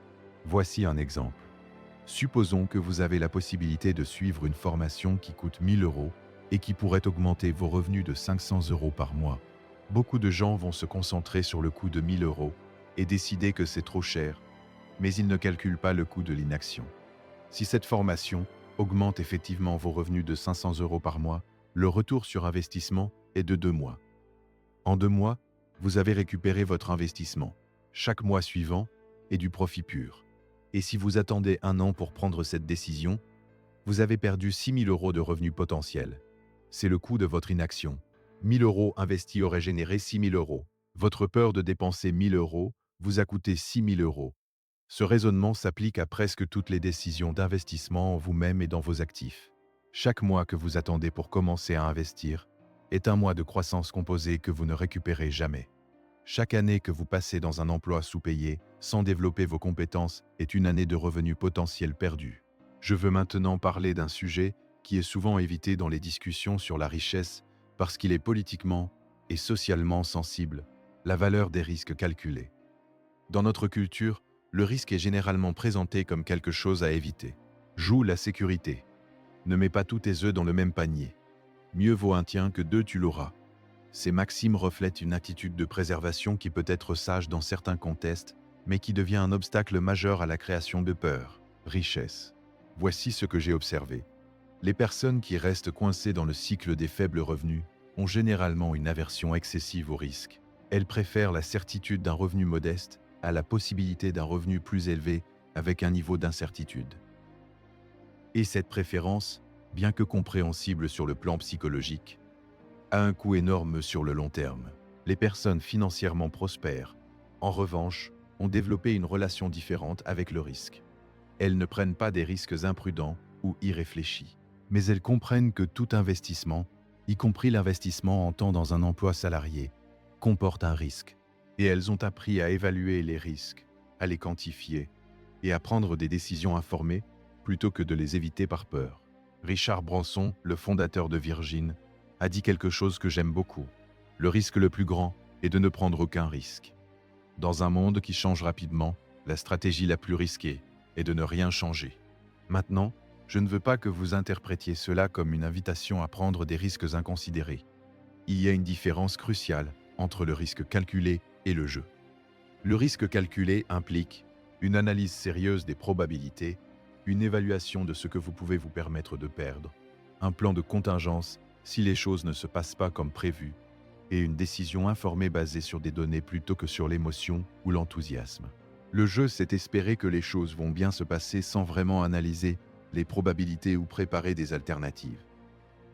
Voici un exemple. Supposons que vous avez la possibilité de suivre une formation qui coûte 1000 € et qui pourrait augmenter vos revenus de 500 € par mois. Beaucoup de gens vont se concentrer sur le coût de 1000 € et décider que c'est trop cher, mais ils ne calculent pas le coût de l'inaction. Si cette formation augmente effectivement vos revenus de 500 € par mois, le retour sur investissement est de 2 mois. En 2 mois, vous avez récupéré votre investissement. Chaque mois suivant est du profit pur. Et si vous attendez 1 an pour prendre cette décision, vous avez perdu 6 000 € de revenus potentiels. C'est le coût de votre inaction. 1 000 € investis auraient généré 6 000 €. Votre peur de dépenser 1 000 € vous a coûté 6 000 €. Ce raisonnement s'applique à presque toutes les décisions d'investissement en vous-même et dans vos actifs. Chaque mois que vous attendez pour commencer à investir est un mois de croissance composée que vous ne récupérez jamais. Chaque année que vous passez dans un emploi sous-payé, sans développer vos compétences, est une année de revenus potentiels perdus. Je veux maintenant parler d'un sujet qui est souvent évité dans les discussions sur la richesse parce qu'il est politiquement et socialement sensible, la valeur des risques calculés. Dans notre culture, le risque est généralement présenté comme quelque chose à éviter. Joue la sécurité. Ne mets pas tous tes œufs dans le même panier. Mieux vaut un tien que 2, tu l'auras. Ces maximes reflètent une attitude de préservation qui peut être sage dans certains contextes, mais qui devient un obstacle majeur à la création de peur, richesse. Voici ce que j'ai observé. Les personnes qui restent coincées dans le cycle des faibles revenus ont généralement une aversion excessive au risque. Elles préfèrent la certitude d'un revenu modeste à la possibilité d'un revenu plus élevé avec un niveau d'incertitude. Et cette préférence, bien que compréhensible sur le plan psychologique, a un coût énorme sur le long terme. Les personnes financièrement prospères, en revanche, ont développé une relation différente avec le risque. Elles ne prennent pas des risques imprudents ou irréfléchis, mais elles comprennent que tout investissement, y compris l'investissement en temps dans un emploi salarié, comporte un risque. Et elles ont appris à évaluer les risques, à les quantifier et à prendre des décisions informées plutôt que de les éviter par peur. Richard Branson, le fondateur de Virgin, a dit quelque chose que j'aime beaucoup. Le risque le plus grand est de ne prendre aucun risque. Dans un monde qui change rapidement, la stratégie la plus risquée est de ne rien changer. Maintenant, je ne veux pas que vous interprétiez cela comme une invitation à prendre des risques inconsidérés. Il y a une différence cruciale entre le risque calculé et le jeu. Le risque calculé implique une analyse sérieuse des probabilités, une évaluation de ce que vous pouvez vous permettre de perdre, un plan de contingence si les choses ne se passent pas comme prévu, et une décision informée basée sur des données plutôt que sur l'émotion ou l'enthousiasme. Le jeu, c'est espérer que les choses vont bien se passer sans vraiment analyser les probabilités ou préparer des alternatives.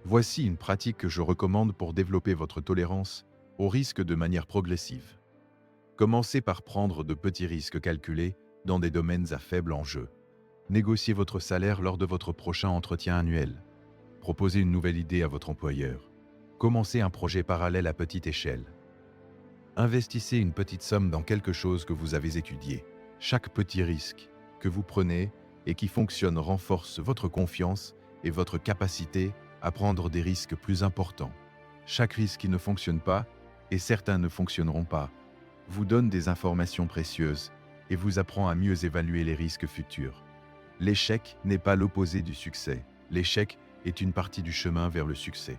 Voici une pratique que je recommande pour développer votre tolérance au risque de manière progressive. Commencez par prendre de petits risques calculés dans des domaines à faible enjeu. Négociez votre salaire lors de votre prochain entretien annuel. Proposez une nouvelle idée à votre employeur. Commencez un projet parallèle à petite échelle. Investissez une petite somme dans quelque chose que vous avez étudié. Chaque petit risque que vous prenez et qui fonctionne renforce votre confiance et votre capacité à prendre des risques plus importants. Chaque risque qui ne fonctionne pas, et certains ne fonctionneront pas, vous donne des informations précieuses et vous apprend à mieux évaluer les risques futurs. L'échec n'est pas l'opposé du succès. L'échec est une partie du chemin vers le succès.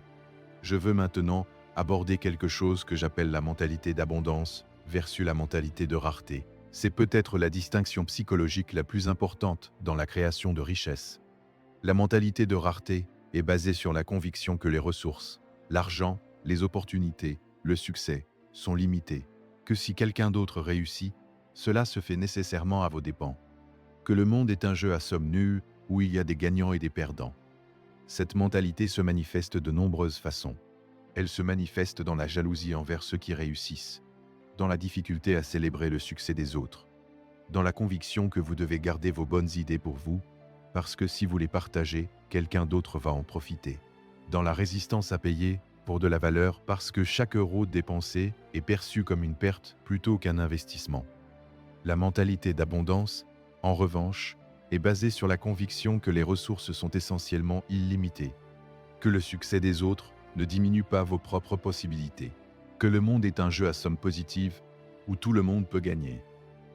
Je veux maintenant aborder quelque chose que j'appelle la mentalité d'abondance versus la mentalité de rareté. C'est peut-être la distinction psychologique la plus importante dans la création de richesse. La mentalité de rareté est basée sur la conviction que les ressources, l'argent, les opportunités, le succès sont limités, que si quelqu'un d'autre réussit, cela se fait nécessairement à vos dépens, que le monde est un jeu à somme nulle où il y a des gagnants et des perdants. Cette mentalité se manifeste de nombreuses façons. Elle se manifeste dans la jalousie envers ceux qui réussissent, dans la difficulté à célébrer le succès des autres, dans la conviction que vous devez garder vos bonnes idées pour vous, parce que si vous les partagez, quelqu'un d'autre va en profiter, dans la résistance à payer pour de la valeur parce que chaque euro dépensé est perçu comme une perte plutôt qu'un investissement. La mentalité d'abondance, en revanche, est basée sur la conviction que les ressources sont essentiellement illimitées, que le succès des autres ne diminue pas vos propres possibilités, que le monde est un jeu à somme positive où tout le monde peut gagner,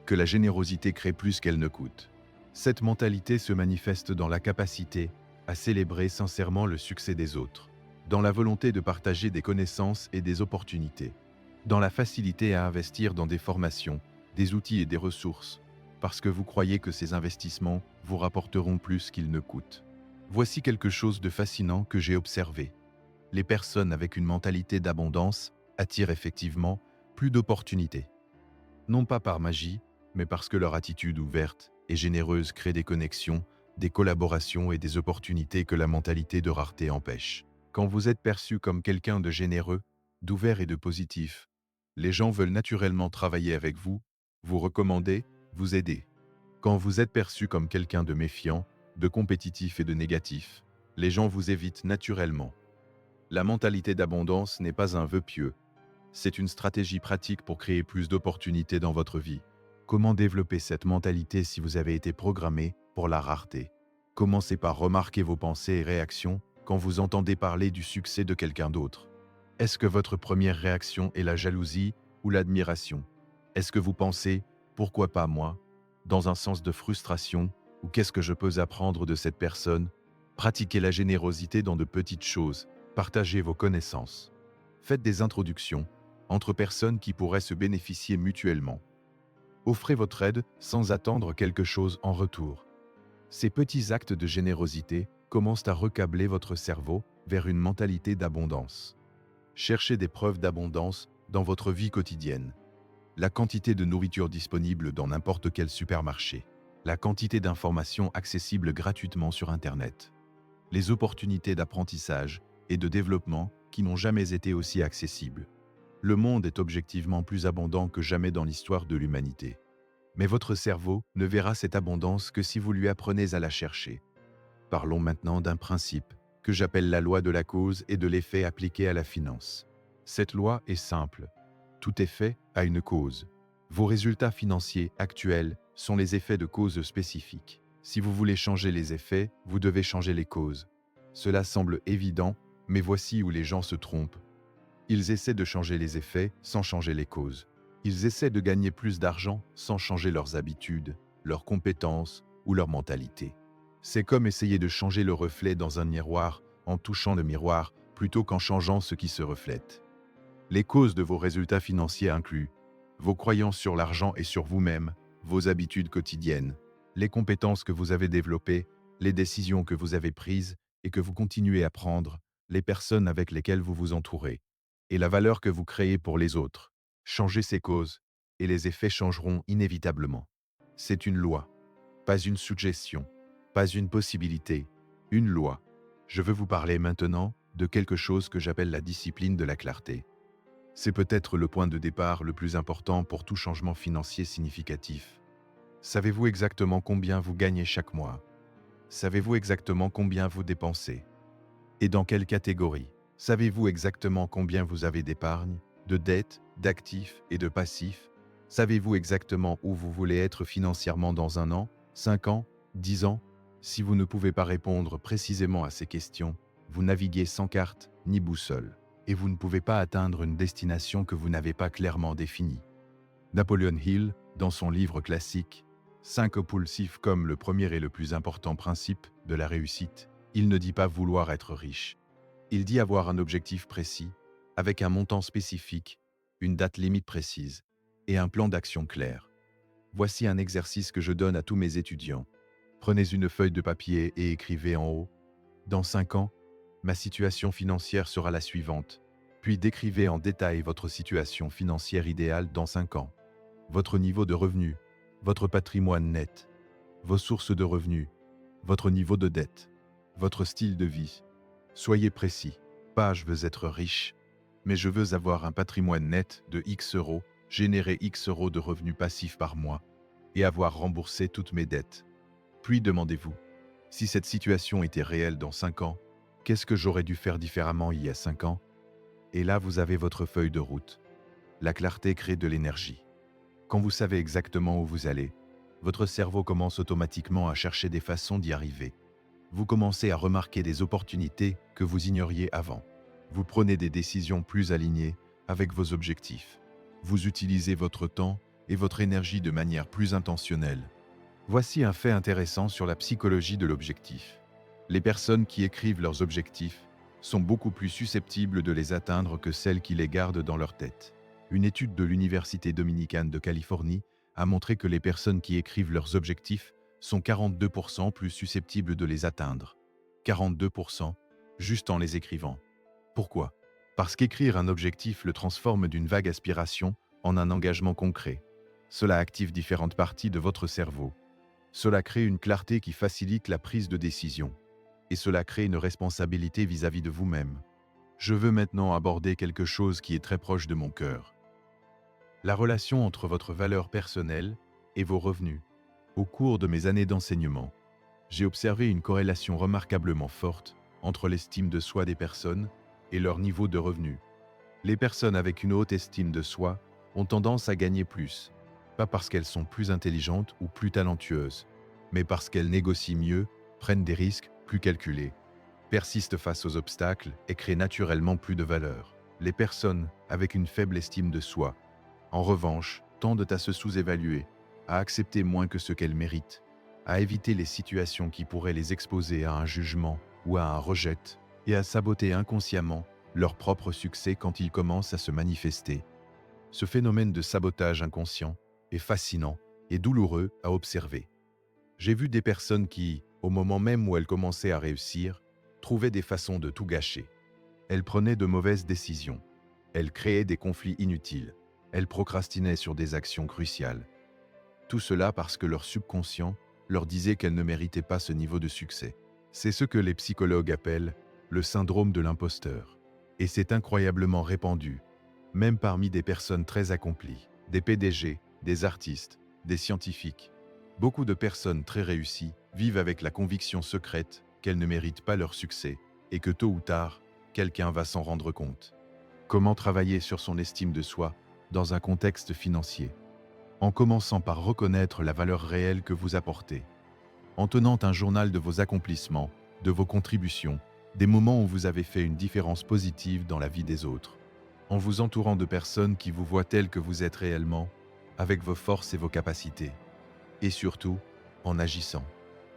que la générosité crée plus qu'elle ne coûte. Cette mentalité se manifeste dans la capacité à célébrer sincèrement le succès des autres, dans la volonté de partager des connaissances et des opportunités, dans la facilité à investir dans des formations, des outils et des ressources, parce que vous croyez que ces investissements vous rapporteront plus qu'ils ne coûtent. Voici quelque chose de fascinant que j'ai observé. Les personnes avec une mentalité d'abondance attirent effectivement plus d'opportunités. Non pas par magie, mais parce que leur attitude ouverte et généreuse crée des connexions, des collaborations et des opportunités que la mentalité de rareté empêche. Quand vous êtes perçu comme quelqu'un de généreux, d'ouvert et de positif, les gens veulent naturellement travailler avec vous, vous recommander, vous aider. Quand vous êtes perçu comme quelqu'un de méfiant, de compétitif et de négatif, les gens vous évitent naturellement. La mentalité d'abondance n'est pas un vœu pieux. C'est une stratégie pratique pour créer plus d'opportunités dans votre vie. Comment développer cette mentalité si vous avez été programmé pour la rareté? Commencez par remarquer vos pensées et réactions quand vous entendez parler du succès de quelqu'un d'autre. Est-ce que votre première réaction est la jalousie ou l'admiration? Est-ce que vous pensez « pourquoi pas moi ?» dans un sens de frustration ou « qu'est-ce que je peux apprendre de cette personne ?» Pratiquez la générosité dans de petites choses, partagez vos connaissances. Faites des introductions entre personnes qui pourraient se bénéficier mutuellement. Offrez votre aide sans attendre quelque chose en retour. Ces petits actes de générosité commencent à recabler votre cerveau vers une mentalité d'abondance. Cherchez des preuves d'abondance dans votre vie quotidienne. La quantité de nourriture disponible dans n'importe quel supermarché. La quantité d'informations accessibles gratuitement sur Internet. Les opportunités d'apprentissage et de développement qui n'ont jamais été aussi accessibles. Le monde est objectivement plus abondant que jamais dans l'histoire de l'humanité. Mais votre cerveau ne verra cette abondance que si vous lui apprenez à la chercher. Parlons maintenant d'un principe que j'appelle la loi de la cause et de l'effet appliquée à la finance. Cette loi est simple. Tout effet a une cause. Vos résultats financiers actuels sont les effets de causes spécifiques. Si vous voulez changer les effets, vous devez changer les causes. Cela semble évident, mais voici où les gens se trompent. Ils essaient de changer les effets sans changer les causes. Ils essaient de gagner plus d'argent sans changer leurs habitudes, leurs compétences ou leur mentalité. C'est comme essayer de changer le reflet dans un miroir en touchant le miroir plutôt qu'en changeant ce qui se reflète. Les causes de vos résultats financiers incluent vos croyances sur l'argent et sur vous-même, vos habitudes quotidiennes, les compétences que vous avez développées, les décisions que vous avez prises et que vous continuez à prendre, les personnes avec lesquelles vous vous entourez, et la valeur que vous créez pour les autres. Changez ces causes, et les effets changeront inévitablement. C'est une loi, pas une suggestion, pas une possibilité, une loi. Je veux vous parler maintenant de quelque chose que j'appelle la discipline de la clarté. C'est peut-être le point de départ le plus important pour tout changement financier significatif. Savez-vous exactement combien vous gagnez chaque mois? Savez-vous exactement combien vous dépensez? Et dans quelle catégorie? Savez-vous exactement combien vous avez d'épargne, de dettes, d'actifs et de passifs? Savez-vous exactement où vous voulez être financièrement dans 1 an, 5 ans, 10 ans? Si vous ne pouvez pas répondre précisément à ces questions, vous naviguez sans carte ni boussole, et vous ne pouvez pas atteindre une destination que vous n'avez pas clairement définie. Napoleon Hill, dans son livre classique 5 impulsif comme le premier et le plus important principe de la réussite. Il ne dit pas vouloir être riche. Il dit avoir un objectif précis, avec un montant spécifique, une date limite précise et un plan d'action clair. Voici un exercice que je donne à tous mes étudiants. Prenez une feuille de papier et écrivez en haut « Dans 5 ans, ma situation financière sera la suivante ». Puis décrivez en détail votre situation financière idéale dans 5 ans. Votre niveau de revenu, votre patrimoine net, vos sources de revenus, votre niveau de dette, votre style de vie. Soyez précis. Pas « je veux être riche », mais « je veux avoir un patrimoine net de X euros, générer X euros de revenus passifs par mois et avoir remboursé toutes mes dettes ». Puis demandez-vous, si cette situation était réelle dans 5 ans, qu'est-ce que j'aurais dû faire différemment il y a 5 ans? Et là, vous avez votre feuille de route. La clarté crée de l'énergie. Quand vous savez exactement où vous allez, votre cerveau commence automatiquement à chercher des façons d'y arriver. Vous commencez à remarquer des opportunités que vous ignoriez avant. Vous prenez des décisions plus alignées avec vos objectifs. Vous utilisez votre temps et votre énergie de manière plus intentionnelle. Voici un fait intéressant sur la psychologie de l'objectif. Les personnes qui écrivent leurs objectifs sont beaucoup plus susceptibles de les atteindre que celles qui les gardent dans leur tête. Une étude de l'Université dominicaine de Californie a montré que les personnes qui écrivent leurs objectifs sont 42% plus susceptibles de les atteindre. 42% juste en les écrivant. Pourquoi? Parce qu'écrire un objectif le transforme d'une vague aspiration en un engagement concret. Cela active différentes parties de votre cerveau. Cela crée une clarté qui facilite la prise de décision. Et cela crée une responsabilité vis-à-vis de vous-même. Je veux maintenant aborder quelque chose qui est très proche de mon cœur. La relation entre votre valeur personnelle et vos revenus. Au cours de mes années d'enseignement, j'ai observé une corrélation remarquablement forte entre l'estime de soi des personnes et leur niveau de revenus. Les personnes avec une haute estime de soi ont tendance à gagner plus, pas parce qu'elles sont plus intelligentes ou plus talentueuses, mais parce qu'elles négocient mieux, prennent des risques plus calculés, persistent face aux obstacles et créent naturellement plus de valeur. Les personnes avec une faible estime de soi, en revanche, tendent à se sous-évaluer, à accepter moins que ce qu'elles méritent, à éviter les situations qui pourraient les exposer à un jugement ou à un rejet, et à saboter inconsciemment leur propre succès quand ils commencent à se manifester. Ce phénomène de sabotage inconscient est fascinant et douloureux à observer. J'ai vu des personnes qui, au moment même où elles commençaient à réussir, trouvaient des façons de tout gâcher. Elles prenaient de mauvaises décisions. Elles créaient des conflits inutiles. Elles procrastinaient sur des actions cruciales. Tout cela parce que leur subconscient leur disait qu'elles ne méritaient pas ce niveau de succès. C'est ce que les psychologues appellent le syndrome de l'imposteur. Et c'est incroyablement répandu, même parmi des personnes très accomplies, des PDG, des artistes, des scientifiques. Beaucoup de personnes très réussies vivent avec la conviction secrète qu'elles ne méritent pas leur succès et que tôt ou tard, quelqu'un va s'en rendre compte. Comment travailler sur son estime de soi dans un contexte financier? En commençant par reconnaître la valeur réelle que vous apportez. En tenant un journal de vos accomplissements, de vos contributions, des moments où vous avez fait une différence positive dans la vie des autres. En vous entourant de personnes qui vous voient tels que vous êtes réellement, avec vos forces et vos capacités. Et surtout, en agissant.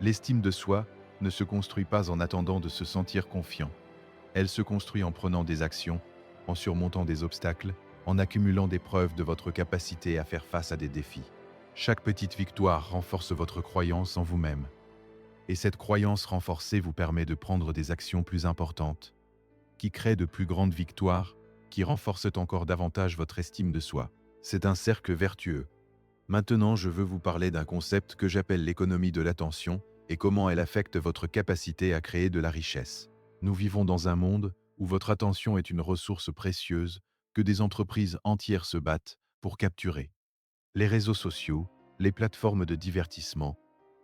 L'estime de soi ne se construit pas en attendant de se sentir confiant. Elle se construit en prenant des actions, en surmontant des obstacles, en accumulant des preuves de votre capacité à faire face à des défis. Chaque petite victoire renforce votre croyance en vous-même. Et cette croyance renforcée vous permet de prendre des actions plus importantes, qui créent de plus grandes victoires, qui renforcent encore davantage votre estime de soi. C'est un cercle vertueux. Maintenant, je veux vous parler d'un concept que j'appelle l'économie de l'attention et comment elle affecte votre capacité à créer de la richesse. Nous vivons dans un monde où votre attention est une ressource précieuse que des entreprises entières se battent pour capturer. Les réseaux sociaux, les plateformes de divertissement,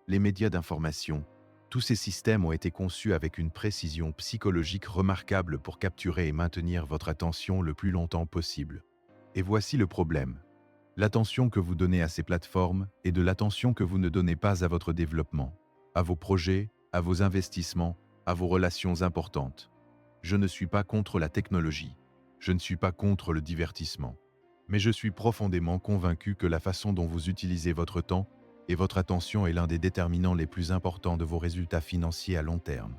les médias d'information, tous ces systèmes ont été conçus avec une précision psychologique remarquable pour capturer et maintenir votre attention le plus longtemps possible. Et voici le problème. L'attention que vous donnez à ces plateformes est de l'attention que vous ne donnez pas à votre développement, à vos projets, à vos investissements, à vos relations importantes. Je ne suis pas contre la technologie, je ne suis pas contre le divertissement, mais je suis profondément convaincu que la façon dont vous utilisez votre temps et votre attention est l'un des déterminants les plus importants de vos résultats financiers à long terme.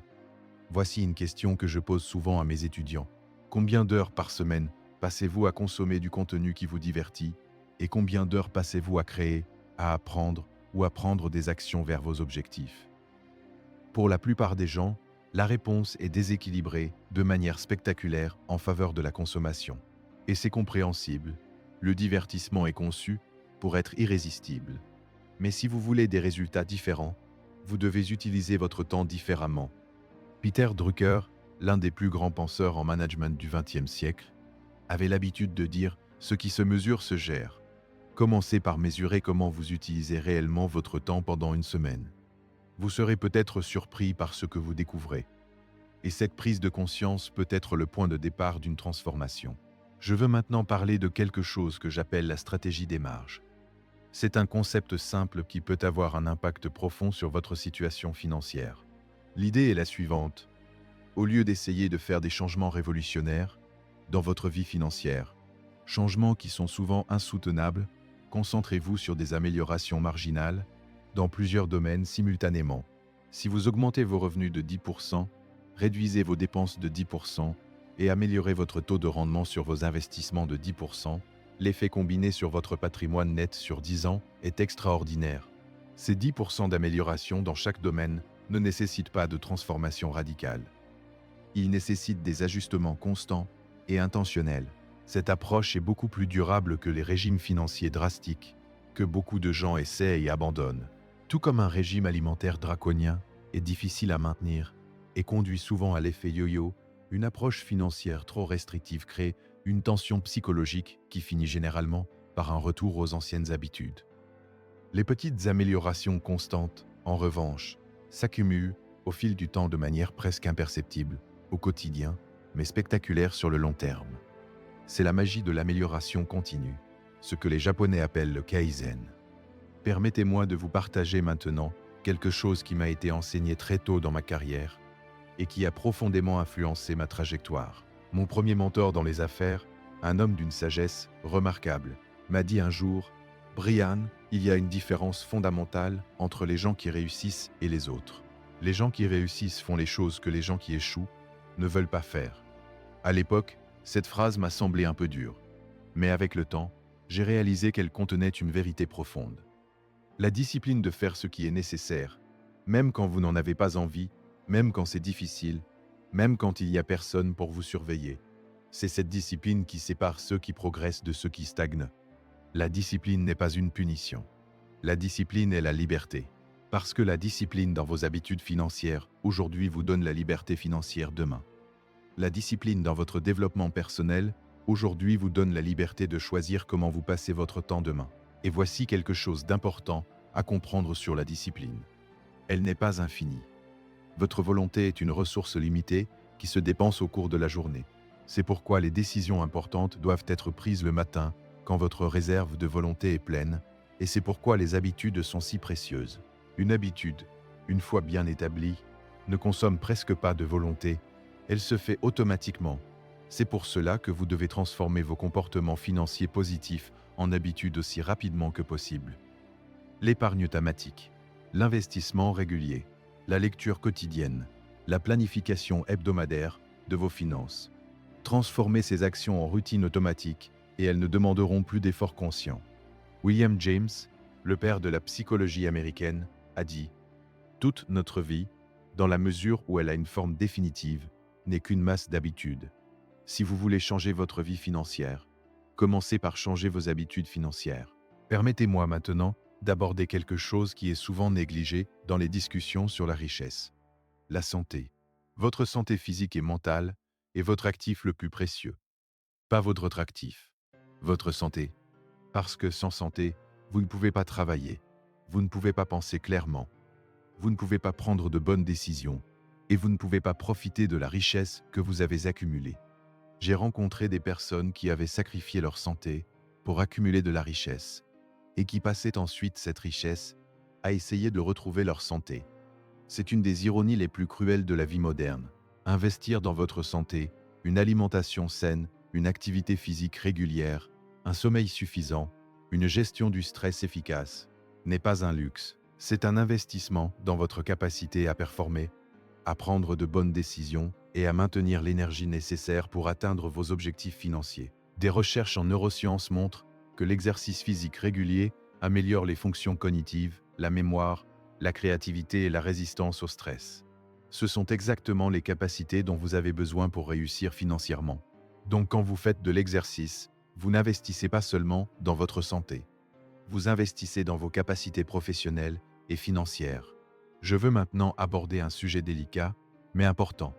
Voici une question que je pose souvent à mes étudiants. Combien d'heures par semaine passez-vous à consommer du contenu qui vous divertit et combien d'heures passez-vous à créer, à apprendre ou à prendre des actions vers vos objectifs? Pour la plupart des gens, la réponse est déséquilibrée de manière spectaculaire en faveur de la consommation. Et c'est compréhensible, le divertissement est conçu pour être irrésistible. Mais si vous voulez des résultats différents, vous devez utiliser votre temps différemment. Peter Drucker, l'un des plus grands penseurs en management du XXe siècle, avait l'habitude de dire « ce qui se mesure se gère ». Commencez par mesurer comment vous utilisez réellement votre temps pendant une semaine. Vous serez peut-être surpris par ce que vous découvrez. Et cette prise de conscience peut être le point de départ d'une transformation. Je veux maintenant parler de quelque chose que j'appelle la stratégie des marges. C'est un concept simple qui peut avoir un impact profond sur votre situation financière. L'idée est la suivante. Au lieu d'essayer de faire des changements révolutionnaires dans votre vie financière, changements qui sont souvent insoutenables, concentrez-vous sur des améliorations marginales dans plusieurs domaines simultanément. Si vous augmentez vos revenus de 10%, réduisez vos dépenses de 10% et améliorez votre taux de rendement sur vos investissements de 10%, l'effet combiné sur votre patrimoine net sur 10 ans est extraordinaire. Ces 10% d'amélioration dans chaque domaine ne nécessitent pas de transformation radicale. Ils nécessitent des ajustements constants et intentionnels. Cette approche est beaucoup plus durable que les régimes financiers drastiques que beaucoup de gens essaient et abandonnent. Tout comme un régime alimentaire draconien est difficile à maintenir et conduit souvent à l'effet yo-yo, une approche financière trop restrictive crée une tension psychologique qui finit généralement par un retour aux anciennes habitudes. Les petites améliorations constantes, en revanche, s'accumulent au fil du temps de manière presque imperceptible, au quotidien, mais spectaculaire sur le long terme. C'est la magie de l'amélioration continue, ce que les Japonais appellent le kaizen. Permettez-moi de vous partager maintenant quelque chose qui m'a été enseigné très tôt dans ma carrière et qui a profondément influencé ma trajectoire. Mon premier mentor dans les affaires, un homme d'une sagesse remarquable, m'a dit un jour « Brian, il y a une différence fondamentale entre les gens qui réussissent et les autres. Les gens qui réussissent font les choses que les gens qui échouent ne veulent pas faire. » À l'époque, cette phrase m'a semblé un peu dure, mais avec le temps, j'ai réalisé qu'elle contenait une vérité profonde. La discipline de faire ce qui est nécessaire, même quand vous n'en avez pas envie, même quand c'est difficile, même quand il n'y a personne pour vous surveiller. C'est cette discipline qui sépare ceux qui progressent de ceux qui stagnent. La discipline n'est pas une punition. La discipline est la liberté. Parce que la discipline dans vos habitudes financières aujourd'hui vous donne la liberté financière demain. La discipline dans votre développement personnel aujourd'hui vous donne la liberté de choisir comment vous passez votre temps demain. Et voici quelque chose d'important à comprendre sur la discipline. Elle n'est pas infinie. Votre volonté est une ressource limitée qui se dépense au cours de la journée. C'est pourquoi les décisions importantes doivent être prises le matin, quand votre réserve de volonté est pleine, et c'est pourquoi les habitudes sont si précieuses. Une habitude, une fois bien établie, ne consomme presque pas de volonté, elle se fait automatiquement. C'est pour cela que vous devez transformer vos comportements financiers positifs en habitudes aussi rapidement que possible. L'épargne thématique, l'investissement régulier, la lecture quotidienne, la planification hebdomadaire de vos finances. Transformez ces actions en routine automatique et elles ne demanderont plus d'efforts conscients. William James, le père de la psychologie américaine, a dit « Toute notre vie, dans la mesure où elle a une forme définitive, n'est qu'une masse d'habitudes. Si vous voulez changer votre vie financière, commencez par changer vos habitudes financières. » Permettez-moi maintenant d'aborder quelque chose qui est souvent négligé dans les discussions sur la richesse. La santé. Votre santé physique et mentale est votre actif le plus précieux. Pas votre autre actif. Votre santé. Parce que sans santé, vous ne pouvez pas travailler. Vous ne pouvez pas penser clairement. Vous ne pouvez pas prendre de bonnes décisions. Et vous ne pouvez pas profiter de la richesse que vous avez accumulée. J'ai rencontré des personnes qui avaient sacrifié leur santé pour accumuler de la richesse et qui passaient ensuite cette richesse à essayer de retrouver leur santé. C'est une des ironies les plus cruelles de la vie moderne. Investir dans votre santé, une alimentation saine, une activité physique régulière, un sommeil suffisant, une gestion du stress efficace, n'est pas un luxe. C'est un investissement dans votre capacité à performer, à prendre de bonnes décisions et à maintenir l'énergie nécessaire pour atteindre vos objectifs financiers. Des recherches en neurosciences montrent que l'exercice physique régulier améliore les fonctions cognitives, la mémoire, la créativité et la résistance au stress. Ce sont exactement les capacités dont vous avez besoin pour réussir financièrement. Donc quand vous faites de l'exercice, vous n'investissez pas seulement dans votre santé. Vous investissez dans vos capacités professionnelles et financières. Je veux maintenant aborder un sujet délicat, mais important.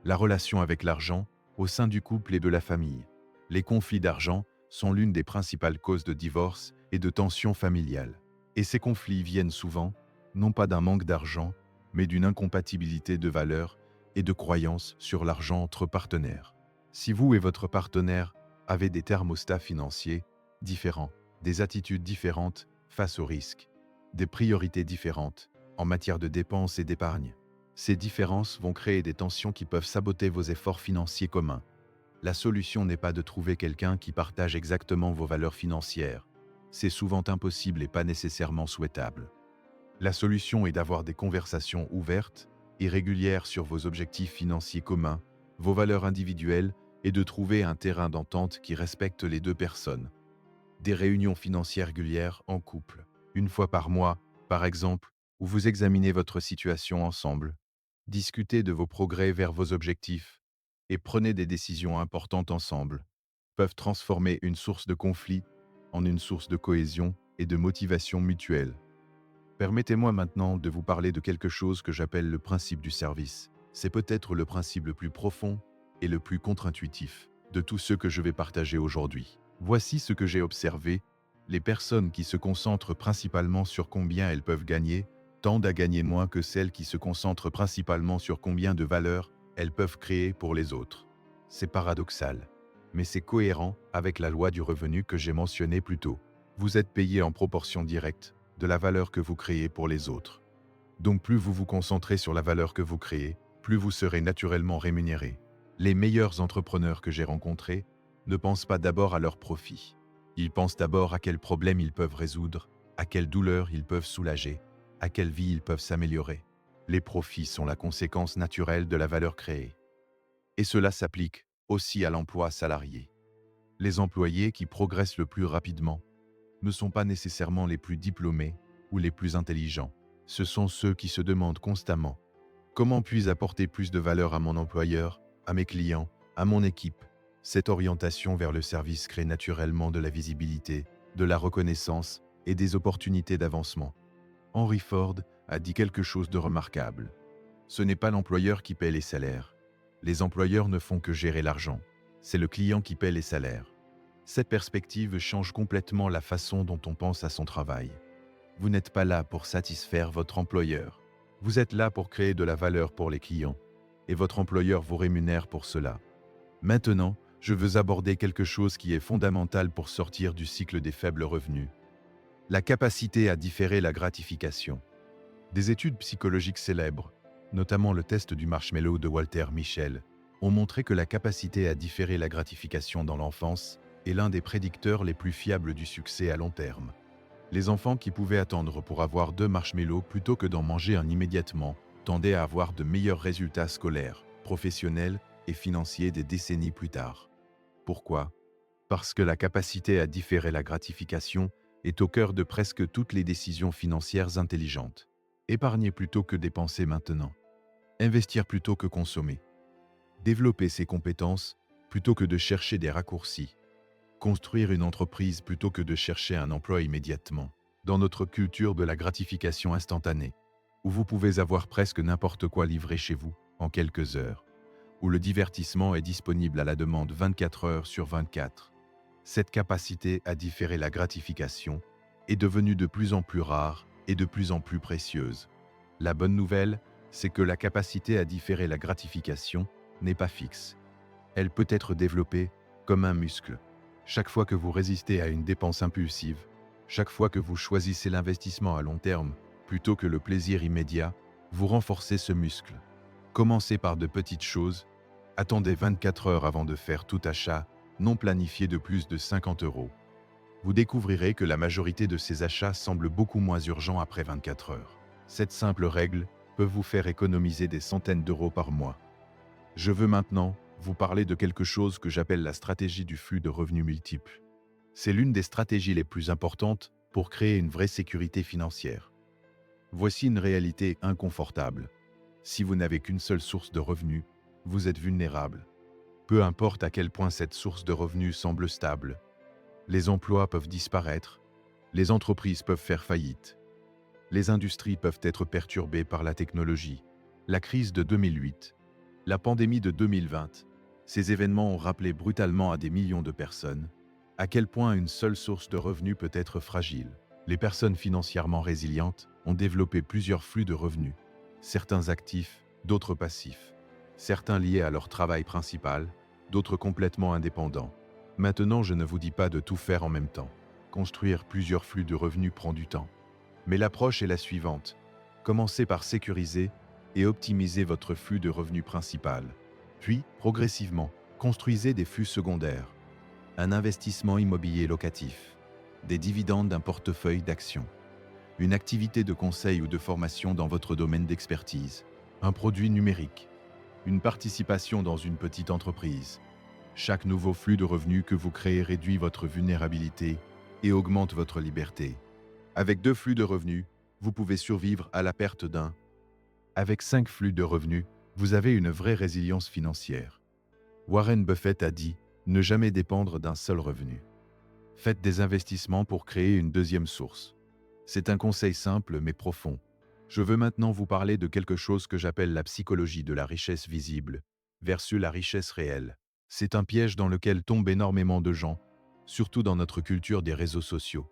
La relation avec l'argent au sein du couple et de la famille. Les conflits d'argent sont l'une des principales causes de divorce et de tensions familiales. Et ces conflits viennent souvent, non pas d'un manque d'argent, mais d'une incompatibilité de valeurs et de croyances sur l'argent entre partenaires. Si vous et votre partenaire avez des thermostats financiers différents, des attitudes différentes face aux risques, des priorités différentes en matière de dépenses et d'épargne, ces différences vont créer des tensions qui peuvent saboter vos efforts financiers communs. La solution n'est pas de trouver quelqu'un qui partage exactement vos valeurs financières. C'est souvent impossible et pas nécessairement souhaitable. La solution est d'avoir des conversations ouvertes et régulières sur vos objectifs financiers communs, vos valeurs individuelles et de trouver un terrain d'entente qui respecte les deux personnes. Des réunions financières régulières en couple, une fois par mois, par exemple, où vous examinez votre situation ensemble. Discutez de vos progrès vers vos objectifs et prenez des décisions importantes ensemble, peuvent transformer une source de conflit en une source de cohésion et de motivation mutuelle. Permettez-moi maintenant de vous parler de quelque chose que j'appelle le principe du service. C'est peut-être le principe le plus profond et le plus contre-intuitif de tous ceux que je vais partager aujourd'hui. Voici ce que j'ai observé. Les personnes qui se concentrent principalement sur combien elles peuvent gagner tendent à gagner moins que celles qui se concentrent principalement sur combien de valeur elles peuvent créer pour les autres. C'est paradoxal, mais c'est cohérent avec la loi du revenu que j'ai mentionnée plus tôt. Vous êtes payé en proportion directe de la valeur que vous créez pour les autres. Donc plus vous vous concentrez sur la valeur que vous créez, plus vous serez naturellement rémunéré. Les meilleurs entrepreneurs que j'ai rencontrés ne pensent pas d'abord à leur profit. Ils pensent d'abord à quels problèmes ils peuvent résoudre, à quelles douleurs ils peuvent soulager, à quelle vie ils peuvent s'améliorer. Les profits sont la conséquence naturelle de la valeur créée. Et cela s'applique aussi à l'emploi salarié. Les employés qui progressent le plus rapidement ne sont pas nécessairement les plus diplômés ou les plus intelligents. Ce sont ceux qui se demandent constamment « Comment puis-je apporter plus de valeur à mon employeur, à mes clients, à mon équipe ?» Cette orientation vers le service crée naturellement de la visibilité, de la reconnaissance et des opportunités d'avancement. Henry Ford a dit quelque chose de remarquable. Ce n'est pas l'employeur qui paie les salaires. Les employeurs ne font que gérer l'argent. C'est le client qui paie les salaires. Cette perspective change complètement la façon dont on pense à son travail. Vous n'êtes pas là pour satisfaire votre employeur. Vous êtes là pour créer de la valeur pour les clients. Et votre employeur vous rémunère pour cela. Maintenant, je veux aborder quelque chose qui est fondamental pour sortir du cycle des faibles revenus. La capacité à différer la gratification. Des études psychologiques célèbres, notamment le test du marshmallow de Walter Mischel, ont montré que la capacité à différer la gratification dans l'enfance est l'un des prédicteurs les plus fiables du succès à long terme. Les enfants qui pouvaient attendre pour avoir 2 marshmallows plutôt que d'en manger un immédiatement tendaient à avoir de meilleurs résultats scolaires, professionnels et financiers des décennies plus tard. Pourquoi ? Parce que la capacité à différer la gratification est au cœur de presque toutes les décisions financières intelligentes. Épargner plutôt que dépenser maintenant. Investir plutôt que consommer. Développer ses compétences plutôt que de chercher des raccourcis. Construire une entreprise plutôt que de chercher un emploi immédiatement. Dans notre culture de la gratification instantanée, où vous pouvez avoir presque n'importe quoi livré chez vous en quelques heures, où le divertissement est disponible à la demande 24 heures sur 24, cette capacité à différer la gratification est devenue de plus en plus rare et de plus en plus précieuse. La bonne nouvelle, c'est que la capacité à différer la gratification n'est pas fixe. Elle peut être développée comme un muscle. Chaque fois que vous résistez à une dépense impulsive, chaque fois que vous choisissez l'investissement à long terme plutôt que le plaisir immédiat, vous renforcez ce muscle. Commencez par de petites choses. Attendez 24 heures avant de faire tout achat non planifié de plus de 50 euros. vous découvrirez que la majorité de ces achats semblent beaucoup moins urgents après 24 heures. Cette simple règle peut vous faire économiser des centaines d'euros par mois. Je veux maintenant vous parler de quelque chose que j'appelle la stratégie du flux de revenus multiples. C'est l'une des stratégies les plus importantes pour créer une vraie sécurité financière. Voici une réalité inconfortable. Si vous n'avez qu'une seule source de revenus, vous êtes vulnérable. Peu importe à quel point cette source de revenus semble stable, les emplois peuvent disparaître, les entreprises peuvent faire faillite, les industries peuvent être perturbées par la technologie. La crise de 2008, la pandémie de 2020, ces événements ont rappelé brutalement à des millions de personnes à quel point une seule source de revenus peut être fragile. Les personnes financièrement résilientes ont développé plusieurs flux de revenus, certains actifs, d'autres passifs, certains liés à leur travail principal, d'autres complètement indépendants. Maintenant, je ne vous dis pas de tout faire en même temps. Construire plusieurs flux de revenus prend du temps. Mais l'approche est la suivante. Commencez par sécuriser et optimiser votre flux de revenus principal. Puis, progressivement, construisez des flux secondaires. Un investissement immobilier locatif, des dividendes d'un portefeuille d'actions, une activité de conseil ou de formation dans votre domaine d'expertise, un produit numérique, une participation dans une petite entreprise. Chaque nouveau flux de revenus que vous créez réduit votre vulnérabilité et augmente votre liberté. Avec 2 flux de revenus, vous pouvez survivre à la perte d'un. Avec 5 flux de revenus, vous avez une vraie résilience financière. Warren Buffett a dit « Ne jamais dépendre d'un seul revenu ». Faites des investissements pour créer une deuxième source. C'est un conseil simple mais profond. Je veux maintenant vous parler de quelque chose que j'appelle la psychologie de la richesse visible versus la richesse réelle. C'est un piège dans lequel tombent énormément de gens, surtout dans notre culture des réseaux sociaux.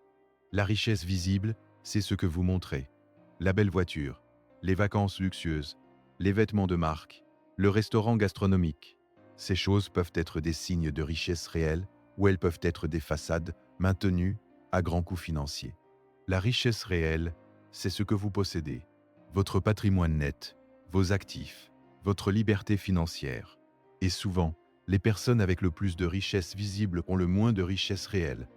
La richesse visible, c'est ce que vous montrez. La belle voiture, les vacances luxueuses, les vêtements de marque, le restaurant gastronomique. Ces choses peuvent être des signes de richesse réelle ou elles peuvent être des façades maintenues à grands coûts financiers. La richesse réelle, c'est ce que vous possédez, votre patrimoine net, vos actifs, votre liberté financière. Et souvent, les personnes avec le plus de richesse visible ont le moins de richesse réelle,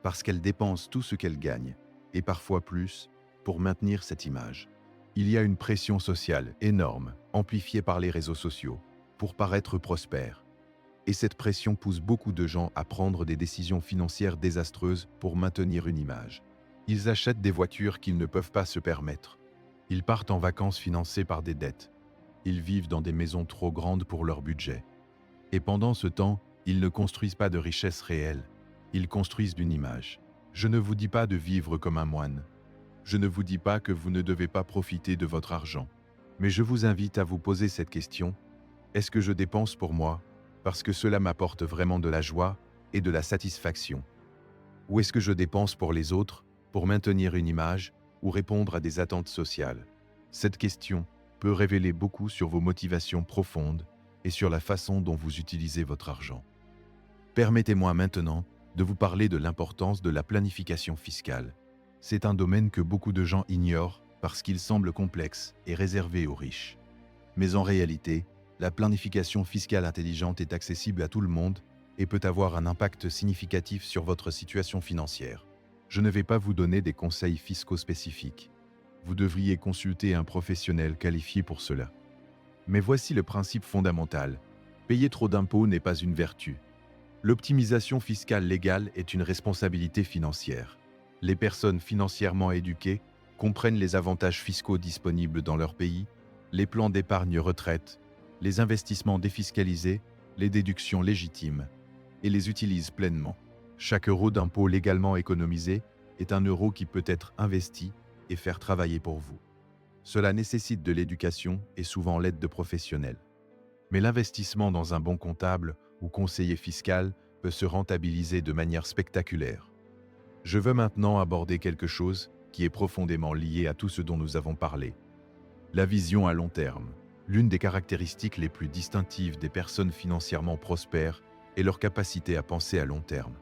parce qu'elles dépensent tout ce qu'elles gagnent, et parfois plus, pour maintenir cette image. Il y a une pression sociale énorme, amplifiée par les réseaux sociaux, pour paraître prospère. Et cette pression pousse beaucoup de gens à prendre des décisions financières désastreuses pour maintenir une image. Ils achètent des voitures qu'ils ne peuvent pas se permettre. Ils partent en vacances financées par des dettes. Ils vivent dans des maisons trop grandes pour leur budget. Et pendant ce temps, ils ne construisent pas de richesse réelle. Ils construisent une image. Je ne vous dis pas de vivre comme un moine. Je ne vous dis pas que vous ne devez pas profiter de votre argent. Mais je vous invite à vous poser cette question. Est-ce que je dépense pour moi parce que cela m'apporte vraiment de la joie et de la satisfaction? Ou est-ce que je dépense pour les autres, pour maintenir une image ou répondre à des attentes sociales? Cette question peut révéler beaucoup sur vos motivations profondes et sur la façon dont vous utilisez votre argent. Permettez-moi maintenant de vous parler de l'importance de la planification fiscale. C'est un domaine que beaucoup de gens ignorent parce qu'il semble complexe et réservé aux riches. Mais en réalité, la planification fiscale intelligente est accessible à tout le monde et peut avoir un impact significatif sur votre situation financière. Je ne vais pas vous donner des conseils fiscaux spécifiques. Vous devriez consulter un professionnel qualifié pour cela. Mais voici le principe fondamental. Payer trop d'impôts n'est pas une vertu. L'optimisation fiscale légale est une responsabilité financière. Les personnes financièrement éduquées comprennent les avantages fiscaux disponibles dans leur pays, les plans d'épargne retraite, les investissements défiscalisés, les déductions légitimes, et les utilisent pleinement. Chaque euro d'impôt légalement économisé est un euro qui peut être investi et faire travailler pour vous. Cela nécessite de l'éducation et souvent l'aide de professionnels. Mais l'investissement dans un bon comptable ou conseiller fiscal peut se rentabiliser de manière spectaculaire. Je veux maintenant aborder quelque chose qui est profondément lié à tout ce dont nous avons parlé. La vision à long terme. L'une des caractéristiques les plus distinctives des personnes financièrement prospères est leur capacité à penser à long terme.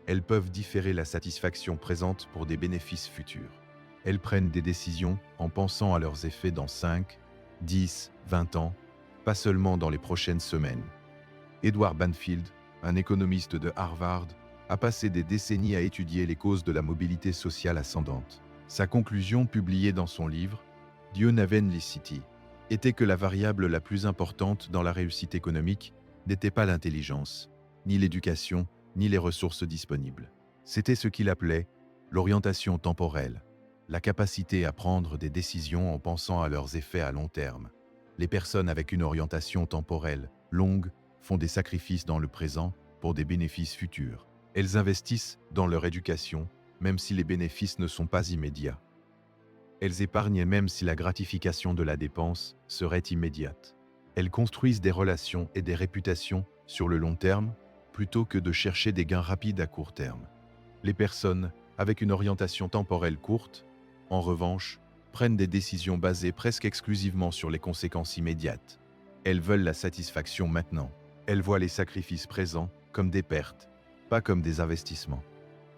Elles peuvent différer la satisfaction présente pour des bénéfices futurs. Elles prennent des décisions en pensant à leurs effets dans 5, 10, 20 ans, pas seulement dans les prochaines semaines. Edward Banfield, un économiste de Harvard, a passé des décennies à étudier les causes de la mobilité sociale ascendante. Sa conclusion, publiée dans son livre « Dionavenlicity », était que la variable la plus importante dans la réussite économique n'était pas l'intelligence, ni l'éducation, ni les ressources disponibles. C'était ce qu'il appelait l'orientation temporelle, la capacité à prendre des décisions en pensant à leurs effets à long terme. Les personnes avec une orientation temporelle longue font des sacrifices dans le présent pour des bénéfices futurs. Elles investissent dans leur éducation, même si les bénéfices ne sont pas immédiats. Elles épargnent même si la gratification de la dépense serait immédiate. Elles construisent des relations et des réputations sur le long terme plutôt que de chercher des gains rapides à court terme. Les personnes avec une orientation temporelle courte, en revanche, prennent des décisions basées presque exclusivement sur les conséquences immédiates. Elles veulent la satisfaction maintenant. Elles voient les sacrifices présents comme des pertes, pas comme des investissements.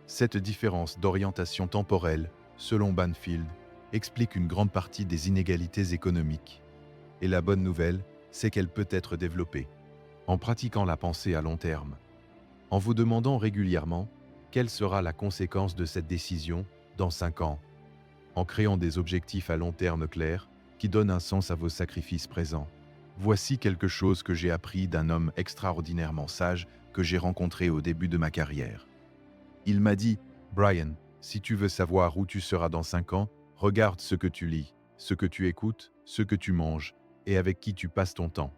Cette différence d'orientation temporelle, selon Banfield, explique une grande partie des inégalités économiques. Et la bonne nouvelle, c'est qu'elle peut être développée en pratiquant la pensée à long terme, en vous demandant régulièrement quelle sera la conséquence de cette décision dans 5 ans, en créant des objectifs à long terme clairs qui donnent un sens à vos sacrifices présents. Voici quelque chose que j'ai appris d'un homme extraordinairement sage que j'ai rencontré au début de ma carrière. Il m'a dit « Brian, si tu veux savoir où tu seras dans 5 ans, regarde ce que tu lis, ce que tu écoutes, ce que tu manges et avec qui tu passes ton temps.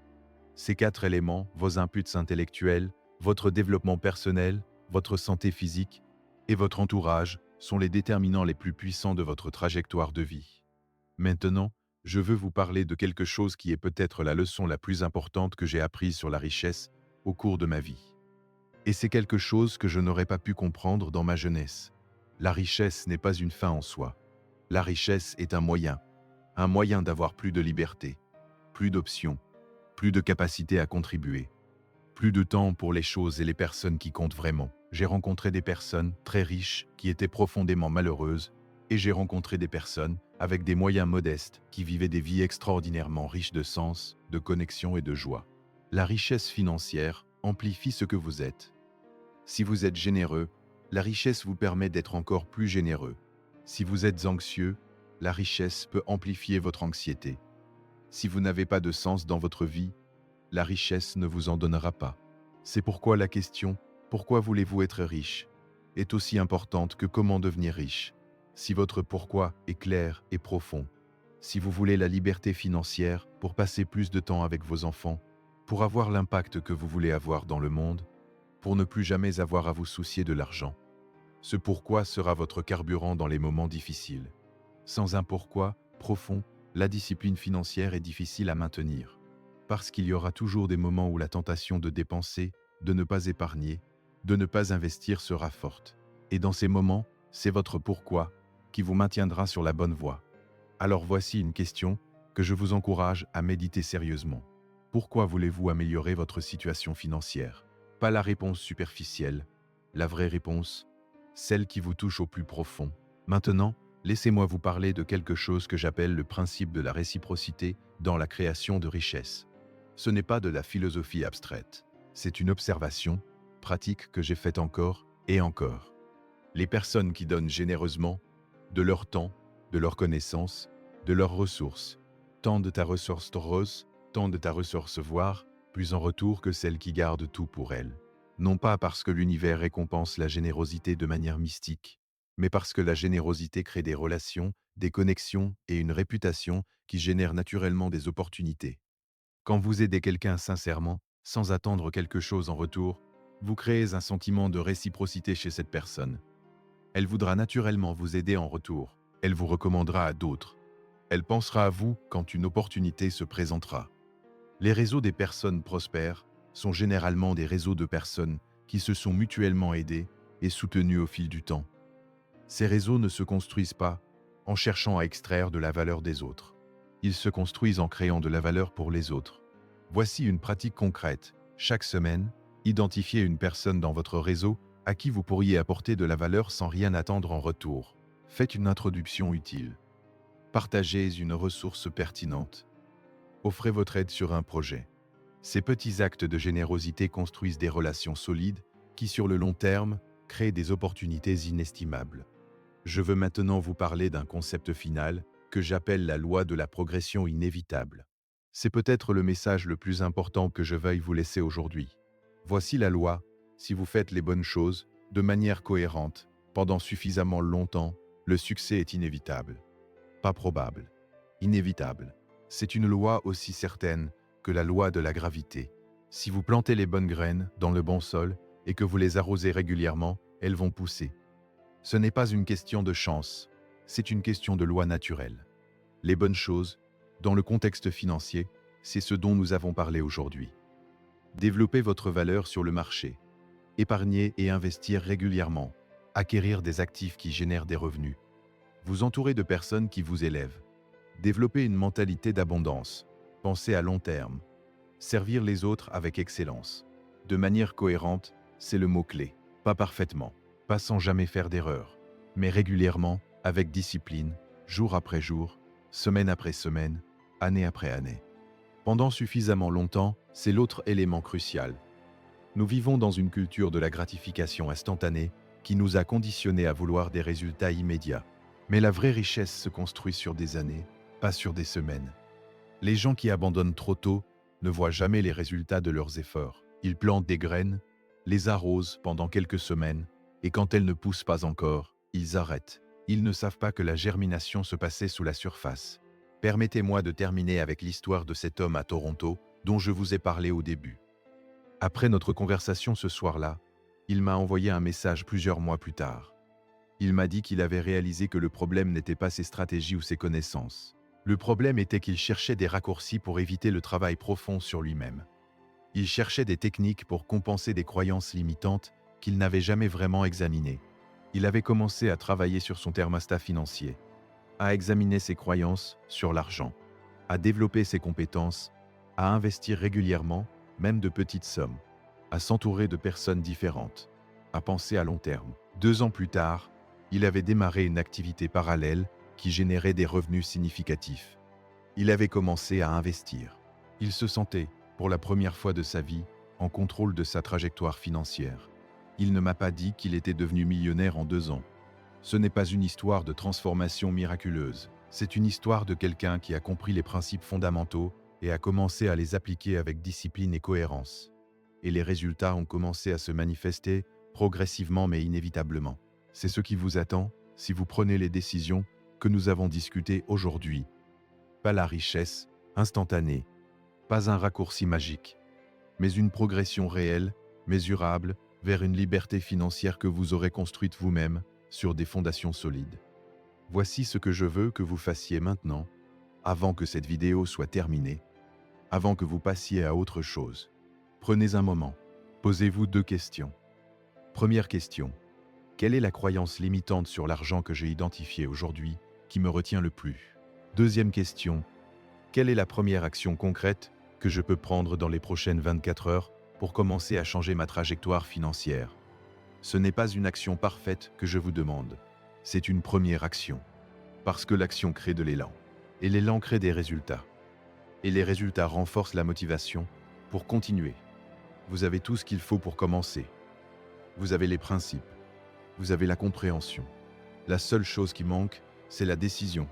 Ces 4 éléments, vos inputs intellectuels, votre développement personnel, votre santé physique et votre entourage sont les déterminants les plus puissants de votre trajectoire de vie. Maintenant, je veux vous parler de quelque chose qui est peut-être la leçon la plus importante que j'ai apprise sur la richesse au cours de ma vie. Et c'est quelque chose que je n'aurais pas pu comprendre dans ma jeunesse. La richesse n'est pas une fin en soi. La richesse est un moyen d'avoir plus de liberté, plus d'options, plus de capacité à contribuer, plus de temps pour les choses et les personnes qui comptent vraiment. J'ai rencontré des personnes très riches qui étaient profondément malheureuses et j'ai rencontré des personnes avec des moyens modestes qui vivaient des vies extraordinairement riches de sens, de connexion et de joie. La richesse financière amplifie ce que vous êtes. Si vous êtes généreux, la richesse vous permet d'être encore plus généreux. Si vous êtes anxieux, la richesse peut amplifier votre anxiété. Si vous n'avez pas de sens dans votre vie, la richesse ne vous en donnera pas. C'est pourquoi la question « Pourquoi voulez-vous être riche ?» est aussi importante que comment devenir riche. Si votre pourquoi est clair et profond, si vous voulez la liberté financière pour passer plus de temps avec vos enfants, pour avoir l'impact que vous voulez avoir dans le monde, pour ne plus jamais avoir à vous soucier de l'argent, ce pourquoi sera votre carburant dans les moments difficiles. Sans un pourquoi profond, la discipline financière est difficile à maintenir. Parce qu'il y aura toujours des moments où la tentation de dépenser, de ne pas épargner, de ne pas investir sera forte. Et dans ces moments, c'est votre pourquoi qui vous maintiendra sur la bonne voie. Alors voici une question que je vous encourage à méditer sérieusement. Pourquoi voulez-vous améliorer votre situation financière? Pas la réponse superficielle, la vraie réponse, celle qui vous touche au plus profond. Maintenant, laissez-moi vous parler de quelque chose que j'appelle le principe de la réciprocité dans la création de richesse. Ce n'est pas de la philosophie abstraite, c'est une observation, pratique que j'ai faite encore et encore. Les personnes qui donnent généreusement de leur temps, de leurs connaissances, de leurs ressources, tendent à recevoir plus en retour que celles qui gardent tout pour elles. Non pas parce que l'univers récompense la générosité de manière mystique, mais parce que la générosité crée des relations, des connexions et une réputation qui génèrent naturellement des opportunités. Quand vous aidez quelqu'un sincèrement, sans attendre quelque chose en retour, vous créez un sentiment de réciprocité chez cette personne. Elle voudra naturellement vous aider en retour. Elle vous recommandera à d'autres. Elle pensera à vous quand une opportunité se présentera. Les réseaux des personnes prospères sont généralement des réseaux de personnes qui se sont mutuellement aidées et soutenues au fil du temps. Ces réseaux ne se construisent pas en cherchant à extraire de la valeur des autres. Ils se construisent en créant de la valeur pour les autres. Voici une pratique concrète. Chaque semaine, identifiez une personne dans votre réseau à qui vous pourriez apporter de la valeur sans rien attendre en retour. Faites une introduction utile. Partagez une ressource pertinente. Offrez votre aide sur un projet. Ces petits actes de générosité construisent des relations solides qui, sur le long terme, créent des opportunités inestimables. Je veux maintenant vous parler d'un concept final que j'appelle la loi de la progression inévitable. C'est peut-être le message le plus important que je veuille vous laisser aujourd'hui. Voici la loi: si vous faites les bonnes choses, de manière cohérente, pendant suffisamment longtemps, le succès est inévitable. Pas probable. Inévitable. C'est une loi aussi certaine que la loi de la gravité. Si vous plantez les bonnes graines dans le bon sol et que vous les arrosez régulièrement, elles vont pousser. Ce n'est pas une question de chance, c'est une question de loi naturelle. Les bonnes choses, dans le contexte financier, c'est ce dont nous avons parlé aujourd'hui. Développer votre valeur sur le marché, épargner et investir régulièrement, acquérir des actifs qui génèrent des revenus, vous entourer de personnes qui vous élèvent, développer une mentalité d'abondance, penser à long terme, servir les autres avec excellence. De manière cohérente, c'est le mot-clé. Pas parfaitement, pas sans jamais faire d'erreur, mais régulièrement, avec discipline, jour après jour, semaine après semaine, année après année. Pendant suffisamment longtemps, c'est l'autre élément crucial. Nous vivons dans une culture de la gratification instantanée qui nous a conditionnés à vouloir des résultats immédiats. Mais la vraie richesse se construit sur des années, pas sur des semaines. Les gens qui abandonnent trop tôt ne voient jamais les résultats de leurs efforts. Ils plantent des graines, les arrosent pendant quelques semaines, et quand elles ne poussent pas encore, ils arrêtent. Ils ne savent pas que la germination se passait sous la surface. Permettez-moi de terminer avec l'histoire de cet homme à Toronto dont je vous ai parlé au début. Après notre conversation ce soir-là, il m'a envoyé un message plusieurs mois plus tard. Il m'a dit qu'il avait réalisé que le problème n'était pas ses stratégies ou ses connaissances. Le problème était qu'il cherchait des raccourcis pour éviter le travail profond sur lui-même. Il cherchait des techniques pour compenser des croyances limitantes qu'il n'avait jamais vraiment examinées. Il avait commencé à travailler sur son thermostat financier, à examiner ses croyances sur l'argent, à développer ses compétences, à investir régulièrement, même de petites sommes, à s'entourer de personnes différentes, à penser à long terme. 2 ans plus tard, il avait démarré une activité parallèle qui générait des revenus significatifs. Il avait commencé à investir. Il se sentait, pour la première fois de sa vie, en contrôle de sa trajectoire financière. Il ne m'a pas dit qu'il était devenu millionnaire en 2 ans. Ce n'est pas une histoire de transformation miraculeuse. C'est une histoire de quelqu'un qui a compris les principes fondamentaux et a commencé à les appliquer avec discipline et cohérence. Et les résultats ont commencé à se manifester, progressivement mais inévitablement. C'est ce qui vous attend si vous prenez les décisions que nous avons discutées aujourd'hui. Pas la richesse instantanée, pas un raccourci magique, mais une progression réelle, mesurable, vers une liberté financière que vous aurez construite vous-même sur des fondations solides. Voici ce que je veux que vous fassiez maintenant, avant que cette vidéo soit terminée, avant que vous passiez à autre chose. Prenez un moment, posez-vous 2 questions. Première question: quelle est la croyance limitante sur l'argent que j'ai identifiée aujourd'hui qui me retient le plus? Deuxième question: quelle est la première action concrète que je peux prendre dans les prochaines 24 heures pour commencer à changer ma trajectoire financière? Ce n'est pas une action parfaite que je vous demande, c'est une première action. Parce que l'action crée de l'élan, et l'élan crée des résultats. Et les résultats renforcent la motivation pour continuer. Vous avez tout ce qu'il faut pour commencer. Vous avez les principes, vous avez la compréhension. La seule chose qui manque, c'est la décision.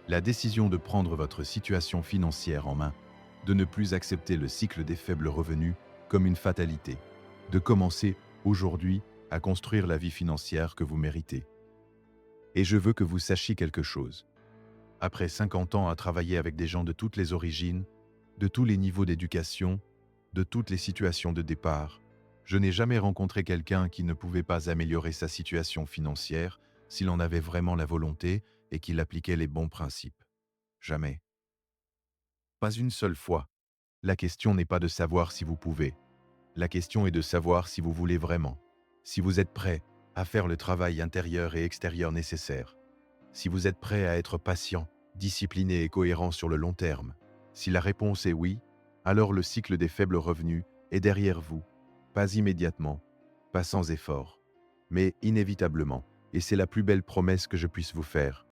La décision de prendre votre situation financière en main, de ne plus accepter le cycle des faibles revenus comme une fatalité, de commencer aujourd'hui à construire la vie financière que vous méritez. Et je veux que vous sachiez quelque chose. Après 50 ans à travailler avec des gens de toutes les origines, de tous les niveaux d'éducation, de toutes les situations de départ, je n'ai jamais rencontré quelqu'un qui ne pouvait pas améliorer sa situation financière s'il en avait vraiment la volonté et qu'il appliquait les bons principes. Jamais. Pas une seule fois. La question n'est pas de savoir si vous pouvez. La question est de savoir si vous voulez vraiment. Si vous êtes prêt à faire le travail intérieur et extérieur nécessaire. Si vous êtes prêt à être patient, discipliné et cohérent sur le long terme. Si la réponse est oui, alors le cycle des faibles revenus est derrière vous. Pas immédiatement, pas sans effort, mais inévitablement. Et c'est la plus belle promesse que je puisse vous faire.